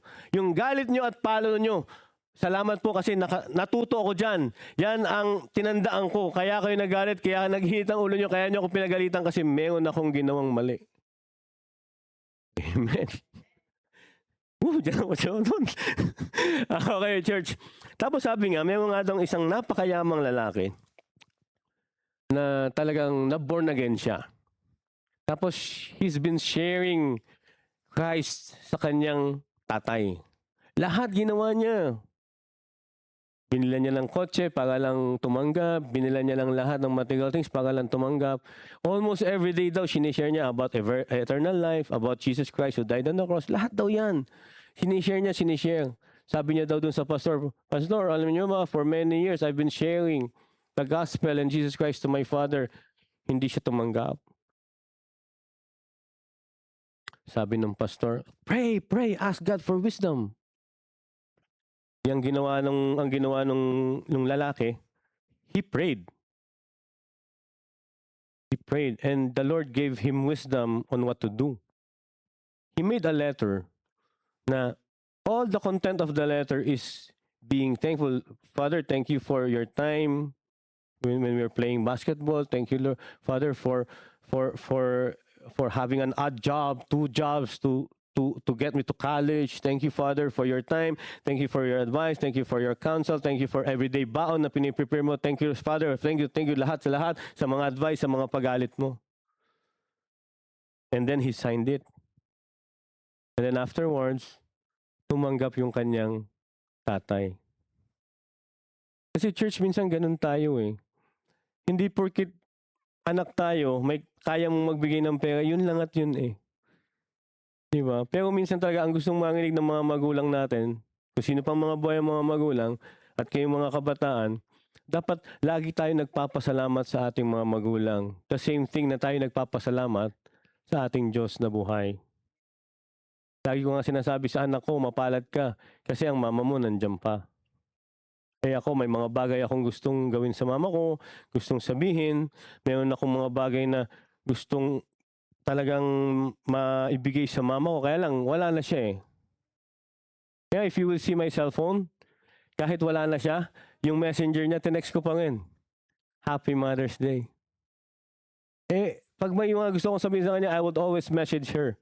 at palo nyo, salamat po kasi natuto ako dyan. Yan ang tinandaan ko. Kaya kayo nagalit, kaya naghinit ang ulo nyo, kaya nyo ako pinagalitan kasi meron akong ginawang mali. Amen. Diyan ako doon. Okay, church. Tapos sabi nga, meron nga daw isang napakayamang lalaki na talagang na-born again siya. Tapos he's been sharing Christ sa kanyang tatay. Lahat ginawa niya. Binila niya ng kotse para lang tumanggap. Binila niya ng lahat ng material things para lang tumanggap. Almost every day daw, sinishare niya about eternal life, about Jesus Christ who died on the cross. Lahat daw yan. Sinishare. Sabi niya daw dun sa pastor, Pastor, alam niyo ba, for many years, I've been sharing the gospel and Jesus Christ to my father. Hindi siya tumanggap. Sabi ng pastor, pray, ask God for wisdom. Ang ginawa nung lalaki, he prayed. He prayed and the Lord gave him wisdom on what to do. He made a letter na all the content of the letter is being thankful. Father, thank you for your time when we were playing basketball. Thank you, Lord, Father, for having an odd job, 2 jobs to get me to college. Thank you, Father, for your time. Thank you for your advice. Thank you for your counsel. Thank you for everyday baon na piniprepare mo. Thank you, Father. Thank you lahat sa mga advice, sa mga pagalit mo. And then he signed it. And then afterwards, tumanggap yung kanyang tatay. Kasi church, minsan ganun tayo eh. Hindi porkit anak tayo, may kaya mong magbigay ng pera, yun lang at yun eh. Diba? Pero minsan talaga ang gustong manginig ng mga magulang natin, kung sino pang mga buhay mga magulang, at kayong mga kabataan, dapat lagi tayo nagpapasalamat sa ating mga magulang. The same thing na tayo nagpapasalamat sa ating Diyos na buhay. Lagi ko nga sinasabi sa anak ko, mapalad ka, kasi ang mama mo nandiyan pa. Kaya ako, may mga bagay akong gustong gawin sa mama ko, gustong sabihin, meron akong mga bagay na gustong talagang maibigay sa mama ko, kaya lang, wala na siya eh. Kaya if you will see my cellphone, kahit wala na siya, yung messenger niya, tinext ko pa rin. Happy Mother's Day. Pag may mga gusto kong sabihin sa kanya, I would always message her.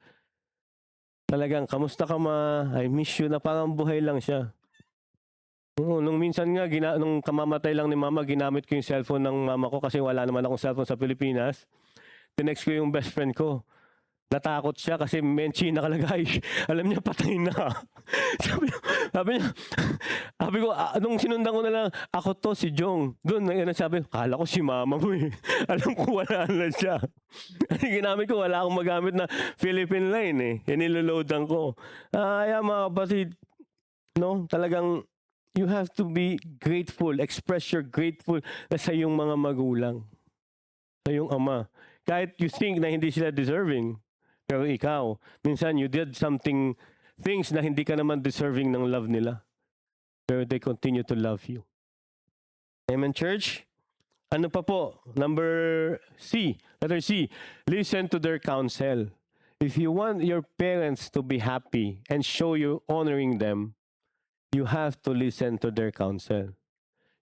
Talagang, kamusta ka ma? I miss you na parang buhay lang siya. Nung minsan nga, nung kamamatay lang ni mama, ginamit ko yung cellphone ng mama ko kasi wala naman akong cellphone sa Pilipinas. Tinext ko yung best friend ko. Natakot siya kasi Menchi nakalagay. Alam niya, patay na. sabi niya, sabi ko, nung sinundan ko na lang, ako to, si Jong. Doon, sabi, kala ko si mama mo eh. Alam ko, wala na siya. Ginamit ko, wala akong magamit na Philippine line eh. Yan niloloadan ko. Kaya mga kapatid, no, talagang, you have to be grateful. Express your grateful sa iyong mga magulang. Sa iyong ama. Kahit you think na hindi sila deserving. Pero ikaw, minsan you did things na hindi ka naman deserving ng love nila. Pero they continue to love you. Amen, church? Ano pa po? Number C. Letter C. Listen to their counsel. If you want your parents to be happy and show you honoring them, you have to listen to their counsel.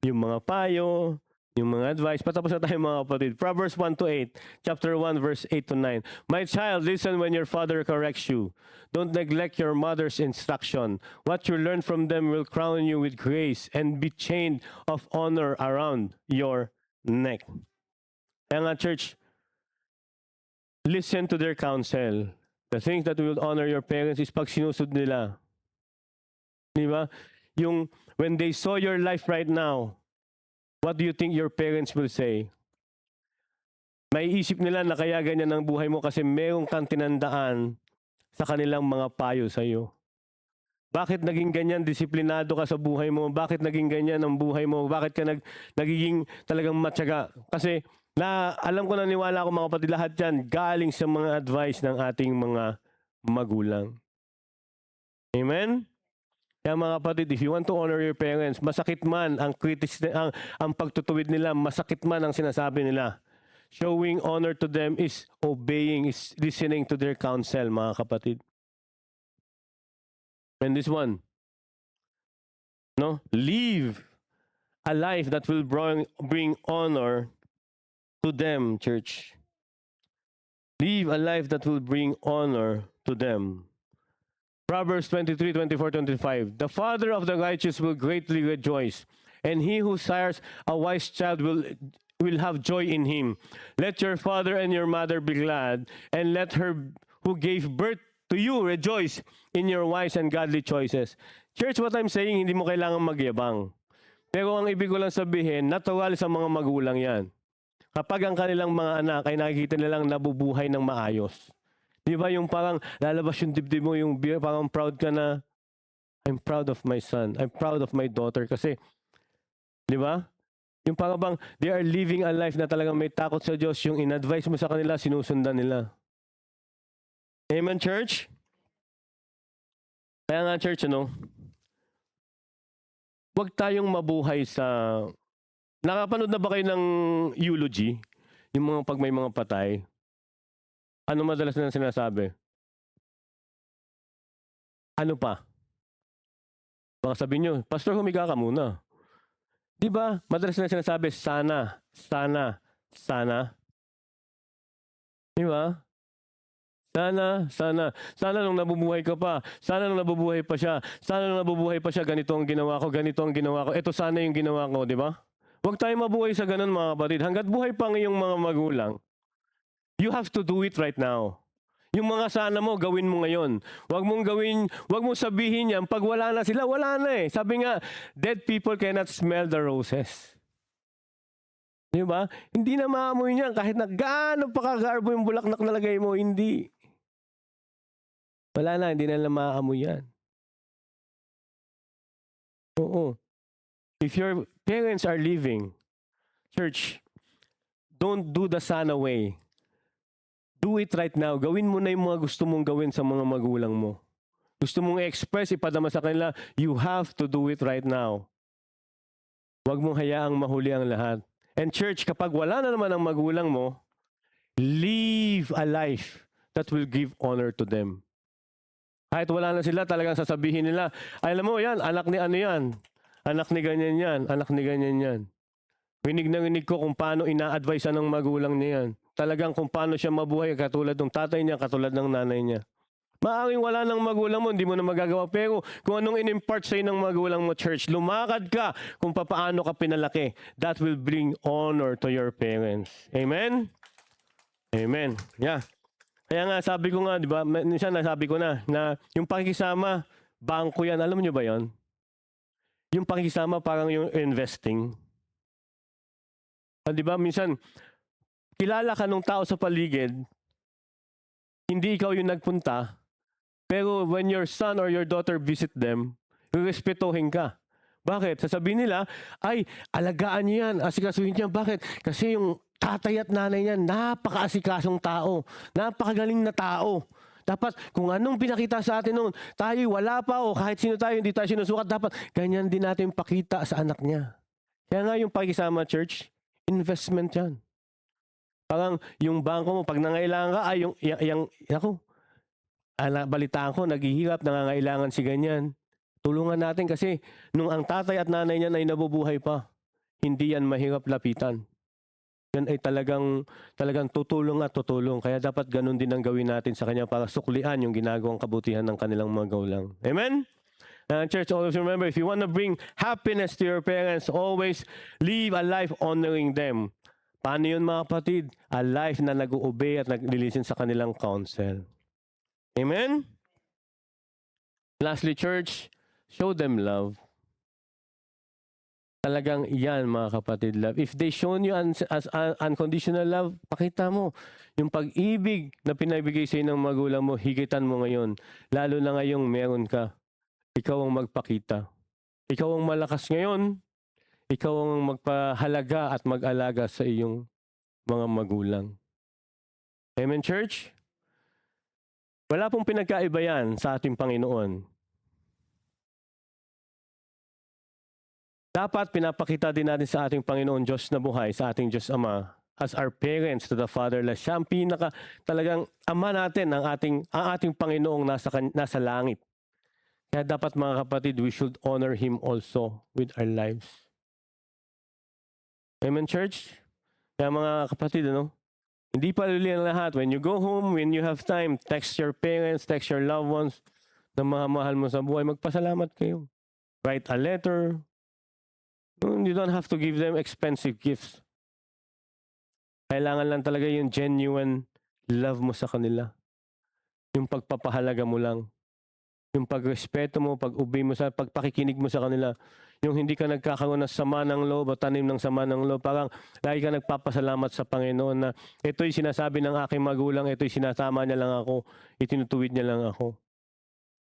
Yung mga payo, yung mga advice. Patapos na tayo mga kapatid. Proverbs 1-8, chapter 1, verse 8-9. My child, listen when your father corrects you. Don't neglect your mother's instruction. What you learn from them will crown you with grace and be chained of honor around your neck. Kaya nga, church, listen to their counsel. The things that will honor your parents is pag sinusod nila. Di ba? Yung, when they saw your life right now, what do you think your parents will say? May isip nila na kaya ganyan ang buhay mo kasi mayroong kang tinandaan sa kanilang mga payo sa iyo. Bakit naging ganyan, disiplinado ka sa buhay mo? Bakit naging ganyan ang buhay mo? Bakit ka nagiging talagang matyaga? Kasi alam ko, naniwala ako mga kapatid, lahat yan galing sa mga advice ng ating mga magulang. Amen? Kaya mga kapatid, if you want to honor your parents, masakit man ang ang pagtutuwid nila, masakit man ang sinasabi nila. Showing honor to them is obeying, is listening to their counsel, mga kapatid. And this one, no? Live a life that will bring honor to them, church. Live a life that will bring honor to them. Proverbs 23:24-25. The father of the righteous will greatly rejoice, and he who sires a wise child will have joy in him. Let your father and your mother be glad, and let her who gave birth to you rejoice in your wise and godly choices. Church, what I'm saying, hindi mo kailangan magyabang. Pero ang ibig ko lang sabihin, natural sa mga magulang yan. Kapag ang kanilang mga anak ay nakikita nilang nabubuhay ng maayos. Di ba yung parang lalabas yung dibdib mo, yung parang proud ka na, I'm proud of my son, I'm proud of my daughter. Kasi, di ba? Yung parang bang, they are living a life na talagang may takot sa Diyos. Yung in-advise mo sa kanila, sinusundan nila. Amen, church? Kaya nga, church, huwag tayong mabuhay sa... Nakapanood na ba kayo ng eulogy? Yung mga pag may mga patay? Ano madalas na sinasabi? Ano pa? Baka sabihin nyo, Pastor, humiga ka muna. Di ba? Madalas na sinasabi, sana, sana, sana. Di ba? Sana, sana. Sana nung nabubuhay ka pa. Sana nung nabubuhay pa siya. Sana nung nabubuhay pa siya, ganito ang ginawa ko, ganito ang ginawa ko. Ito sana yung ginawa ko, di ba? Huwag tayong mabuhay sa ganun, mga kapatid. Hanggat buhay pa ngayong mga magulang, you have to do it right now. Yung mga sana mo, gawin mo ngayon. Huwag mong sabihin yan. Pag wala na sila, wala na eh. Sabi nga, dead people cannot smell the roses. Di ba? Hindi na maamoy niyan. Kahit na gaano pa kagarbo yung bulaklak na lagay mo, hindi. Wala na, hindi na maamoy yan. Oo. If your parents are leaving, church, don't do the sana way. Do it right now. Gawin mo na yung mga gusto mong gawin sa mga magulang mo. Gusto mong i-express, ipadama sa kanila, you have to do it right now. Huwag mong hayaang mahuli ang lahat. And church, kapag wala na naman ang magulang mo, live a life that will give honor to them. Kahit wala na sila, talagang sasabihin nila, alam mo yan, anak ni ano yan, anak ni ganyan yan, anak ni ganyan yan. Rinig na rinig ko kung paano ina-advise ng magulang niya yan. Talagang kung paano siya mabuhay, katulad ng tatay niya, katulad ng nanay niya. Maaaring wala ng magulang mo, hindi mo na magagawa. Pero kung anong in-impart sa'yo ng magulang mo, church, lumakad ka kung paano ka pinalaki. That will bring honor to your parents. Amen? Amen. Yeah. Kaya nga sabi ko nga, di ba, minsan nasabi ko na yung pakikisama, bangko yan, alam nyo ba yon? Yung pakikisama parang yung investing. Di ba, minsan, kilala ka nung tao sa paligid, hindi ikaw yung nagpunta, pero when your son or your daughter visit them, respetuhin ka. Bakit? Sasabihin nila, ay, alagaan niyo yan, asikasuhin niyo yan. Bakit? Kasi yung tatay at nanay niya, napaka-asikasong tao, napakagaling na tao. Dapat kung anong pinakita sa atin noon, tayo wala pa o kahit sino tayo, hindi tayo sinusukat, dapat ganyan din natin pakita sa anak niya. Kaya nga yung pakisama church, investment yan. Parang yung bangko mo, pag nangailangan ka, ay ako, balitaan ko, naghihirap, nangangailangan si ganyan. Tulungan natin kasi nung ang tatay at nanay niya ay nabubuhay pa, hindi yan mahirap lapitan. Yan ay talagang tutulong at tutulong. Kaya dapat ganun din ang gawin natin sa kanya para suklian yung ginagawang kabutihan ng kanilang mga magulang. Amen? Church, always remember, if you want to bring happiness to your parents, always live a life honoring them. Paano yun mga kapatid? A life na nag-uobey at nag-listen sa kanilang counsel. Amen? Lastly, church, show them love. Talagang yan mga kapatid, love. If they shown you as unconditional love, pakita mo. Yung pag-ibig na pinabigay sa ng magulang mo, higitan mo ngayon. Lalo na ngayong meron ka. Ikaw ang magpakita. Ikaw ang malakas ngayon. Ikaw ang magpahalaga at mag-alaga sa iyong mga magulang. Amen, church? Wala pong pinagkaiba yan sa ating Panginoon. Dapat pinapakita din natin sa ating Panginoon Diyos na buhay, sa ating Diyos Ama, as our parents to the fatherless. Siya ang talagang ama natin, ang ating Panginoong nasa langit. Kaya dapat mga kapatid, we should honor Him also with our lives. Amen, church? Kaya mga kapatid, hindi pa luli ang lahat. When you go home, when you have time, text your parents, text your loved ones na mahal mo sa buhay, magpasalamat kayo. Write a letter. You don't have to give them expensive gifts. Kailangan lang talaga yung genuine love mo sa kanila. Yung pagpapahalaga mo lang. Yung pagrespeto mo, pag-obey mo, pagpakikinig mo sa kanila. Yung hindi ka nagkakaroon ng sama ng loob o tanim ng sama ng loob. Parang lagi ka nagpapasalamat sa Panginoon na ito'y sinasabi ng aking magulang, ito'y sinasama niya lang ako, itinutuwid niya lang ako.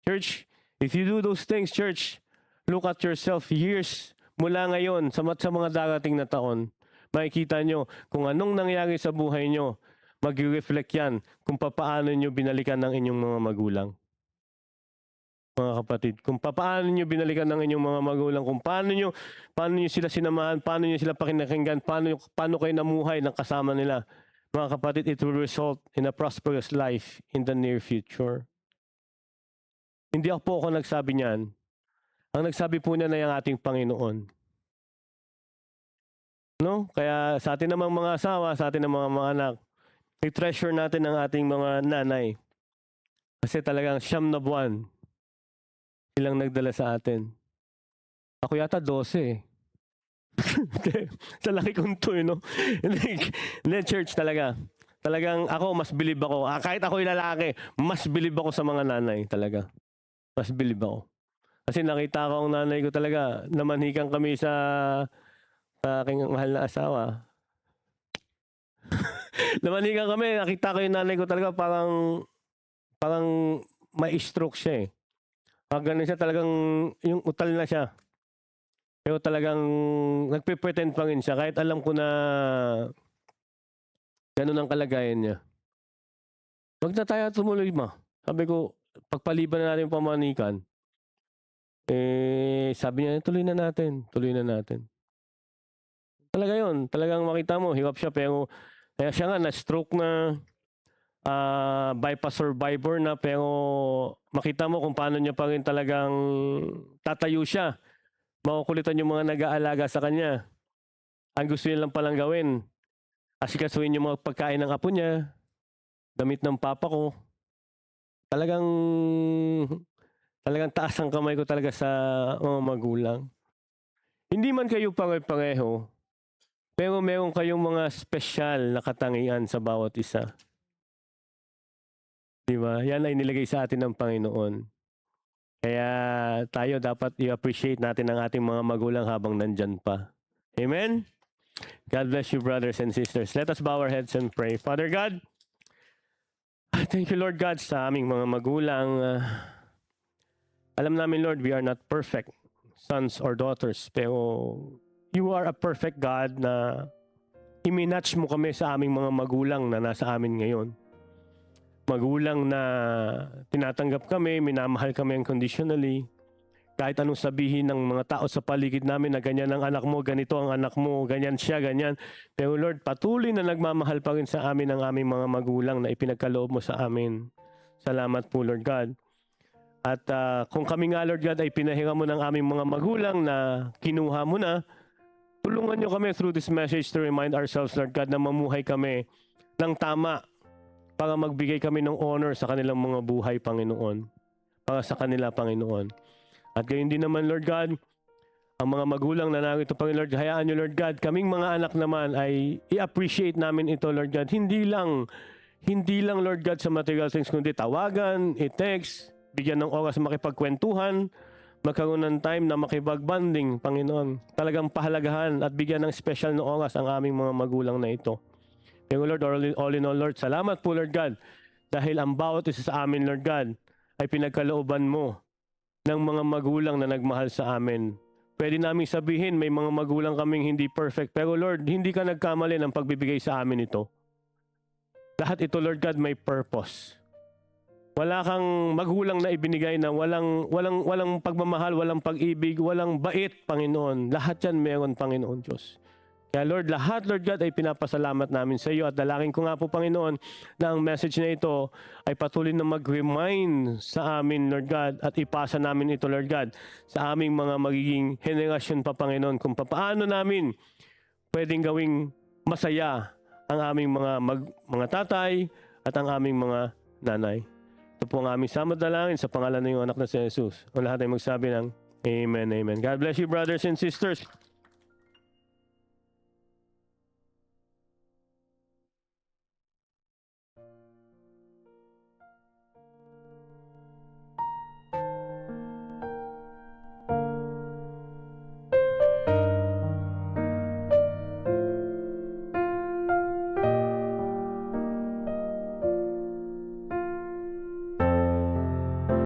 Church, if you do those things, church, look at yourself years mula ngayon sa mga darating na taon. Makikita nyo kung anong nangyari sa buhay nyo. Mag-reflect yan kung paano nyo binalikan ng inyong mga magulang. Mga kapatid, kung paano nyo binalikan ng inyong mga magulang, kung paano nyo sila sinamahan, paano nyo sila pakinakinggan, paano kayo namuhay ng kasama nila. Mga kapatid, it will result in a prosperous life in the near future. Hindi ako nagsabi niyan. Ang nagsabi po niya na yung ating Panginoon. No? Kaya sa atin namang mga asawa, sa atin namang mga anak, i-treasure natin ang ating mga nanay. Kasi talagang 9 na buwan silang nagdala sa atin. Ako yata 12 sa laki kong to, Hindi, church talaga. Talagang ako, mas believe ako. Kahit ako'y lalaki, mas believe ako sa mga nanay talaga. Mas believe ako. Kasi nakita ko ang nanay ko talaga, namanhikan kami sa aking mahal na asawa. Namanhikan kami, nakita ko yung nanay ko talaga parang may stroke siya . Ganun siya talagang, yung utal na siya. Pero talagang nagpe-pretend pa rin siya kahit alam ko na ganun ang kalagayan niya. Wag na tayo tumuloy ma. Sabi ko, pagpaliban na natin yung pamanikan, sabi niya, tuloy na natin. Talaga yun. Talagang makita mo, hirap siya pero kaya siya nga na-stroke na bypass survivor na pero makita mo kung paano niya pa rin talagang tatayo siya. Makukulitan yung mga nag-aalaga sa kanya. Ang gusto niya lang palang gawin, asikasuhin yung mga pagkain ng apo niya, damit ng papa ko. Talagang taas ang kamay ko talaga sa mga magulang. Hindi man kayo pare-pareho, pero meron kayong mga special na katangian sa bawat isa. Di ba? Yan ay nilagay sa atin ng Panginoon. Kaya tayo dapat i-appreciate natin ang ating mga magulang habang nandyan pa. Amen? God bless you, brothers and sisters. Let us bow our heads and pray. Father God, thank you, Lord God, sa aming mga magulang. Alam namin, Lord, we are not perfect sons or daughters, pero you are a perfect God na iminatch mo kami sa aming mga magulang na nasa amin ngayon. Magulang na tinatanggap kami, minamahal kami unconditionally. Kahit anong sabihin ng mga tao sa paligid namin na ganyan ang anak mo, ganito ang anak mo, ganyan siya, ganyan. Pero Lord, patuloy na nagmamahal pa rin sa amin ang aming mga magulang na ipinagkaloob mo sa amin. Salamat po, Lord God. At kung kami nga, Lord God, ay pinahinga mo ng aming mga magulang na kinuha mo na, tulungan nyo kami through this message to remind ourselves, Lord God, na mamuhay kami ng tama para magbigay kami ng honor sa kanilang mga buhay, Panginoon. Para sa kanila, Panginoon. At gayon din naman, Lord God, ang mga magulang na narito, Panginoon, Lord, hayaan nyo, Lord God, kaming mga anak naman ay i-appreciate namin ito, Lord God. Hindi lang, Lord God, sa material things, kundi tawagan, i-text, bigyan ng oras makipagkwentuhan, magkaroon ng time na makipagbanding, Panginoon. Talagang pahalagahan at bigyan ng special na oras ang aming mga magulang na ito. Pero Lord, all in all, Lord, salamat po, Lord God, dahil ang bawat isa sa amin, Lord God, ay pinagkalooban mo ng mga magulang na nagmahal sa amin. Pwede namin sabihin, may mga magulang kaming hindi perfect, pero Lord, hindi ka nagkamali ng pagbibigay sa amin ito. Lahat ito, Lord God, may purpose. Wala kang magulang na ibinigay na walang pagmamahal, walang pag-ibig, walang bait, Panginoon. Lahat yan meron, Panginoon Diyos. Kaya Lord, lahat, Lord God, ay pinapasalamat namin sa iyo at dalangin ko nga po, Panginoon, na ang message na ito ay patuloy na mag-remind sa amin, Lord God, at ipasa namin ito, Lord God, sa aming mga magiging henerasyon pa, Panginoon, kung paano namin pwedeng gawing masaya ang aming mga tatay at ang aming mga nanay. Ito po ang aming samad dalangin sa pangalan ng iyong anak na si Jesus. O lahat ay magsabi ng Amen, Amen. God bless you, brothers and sisters.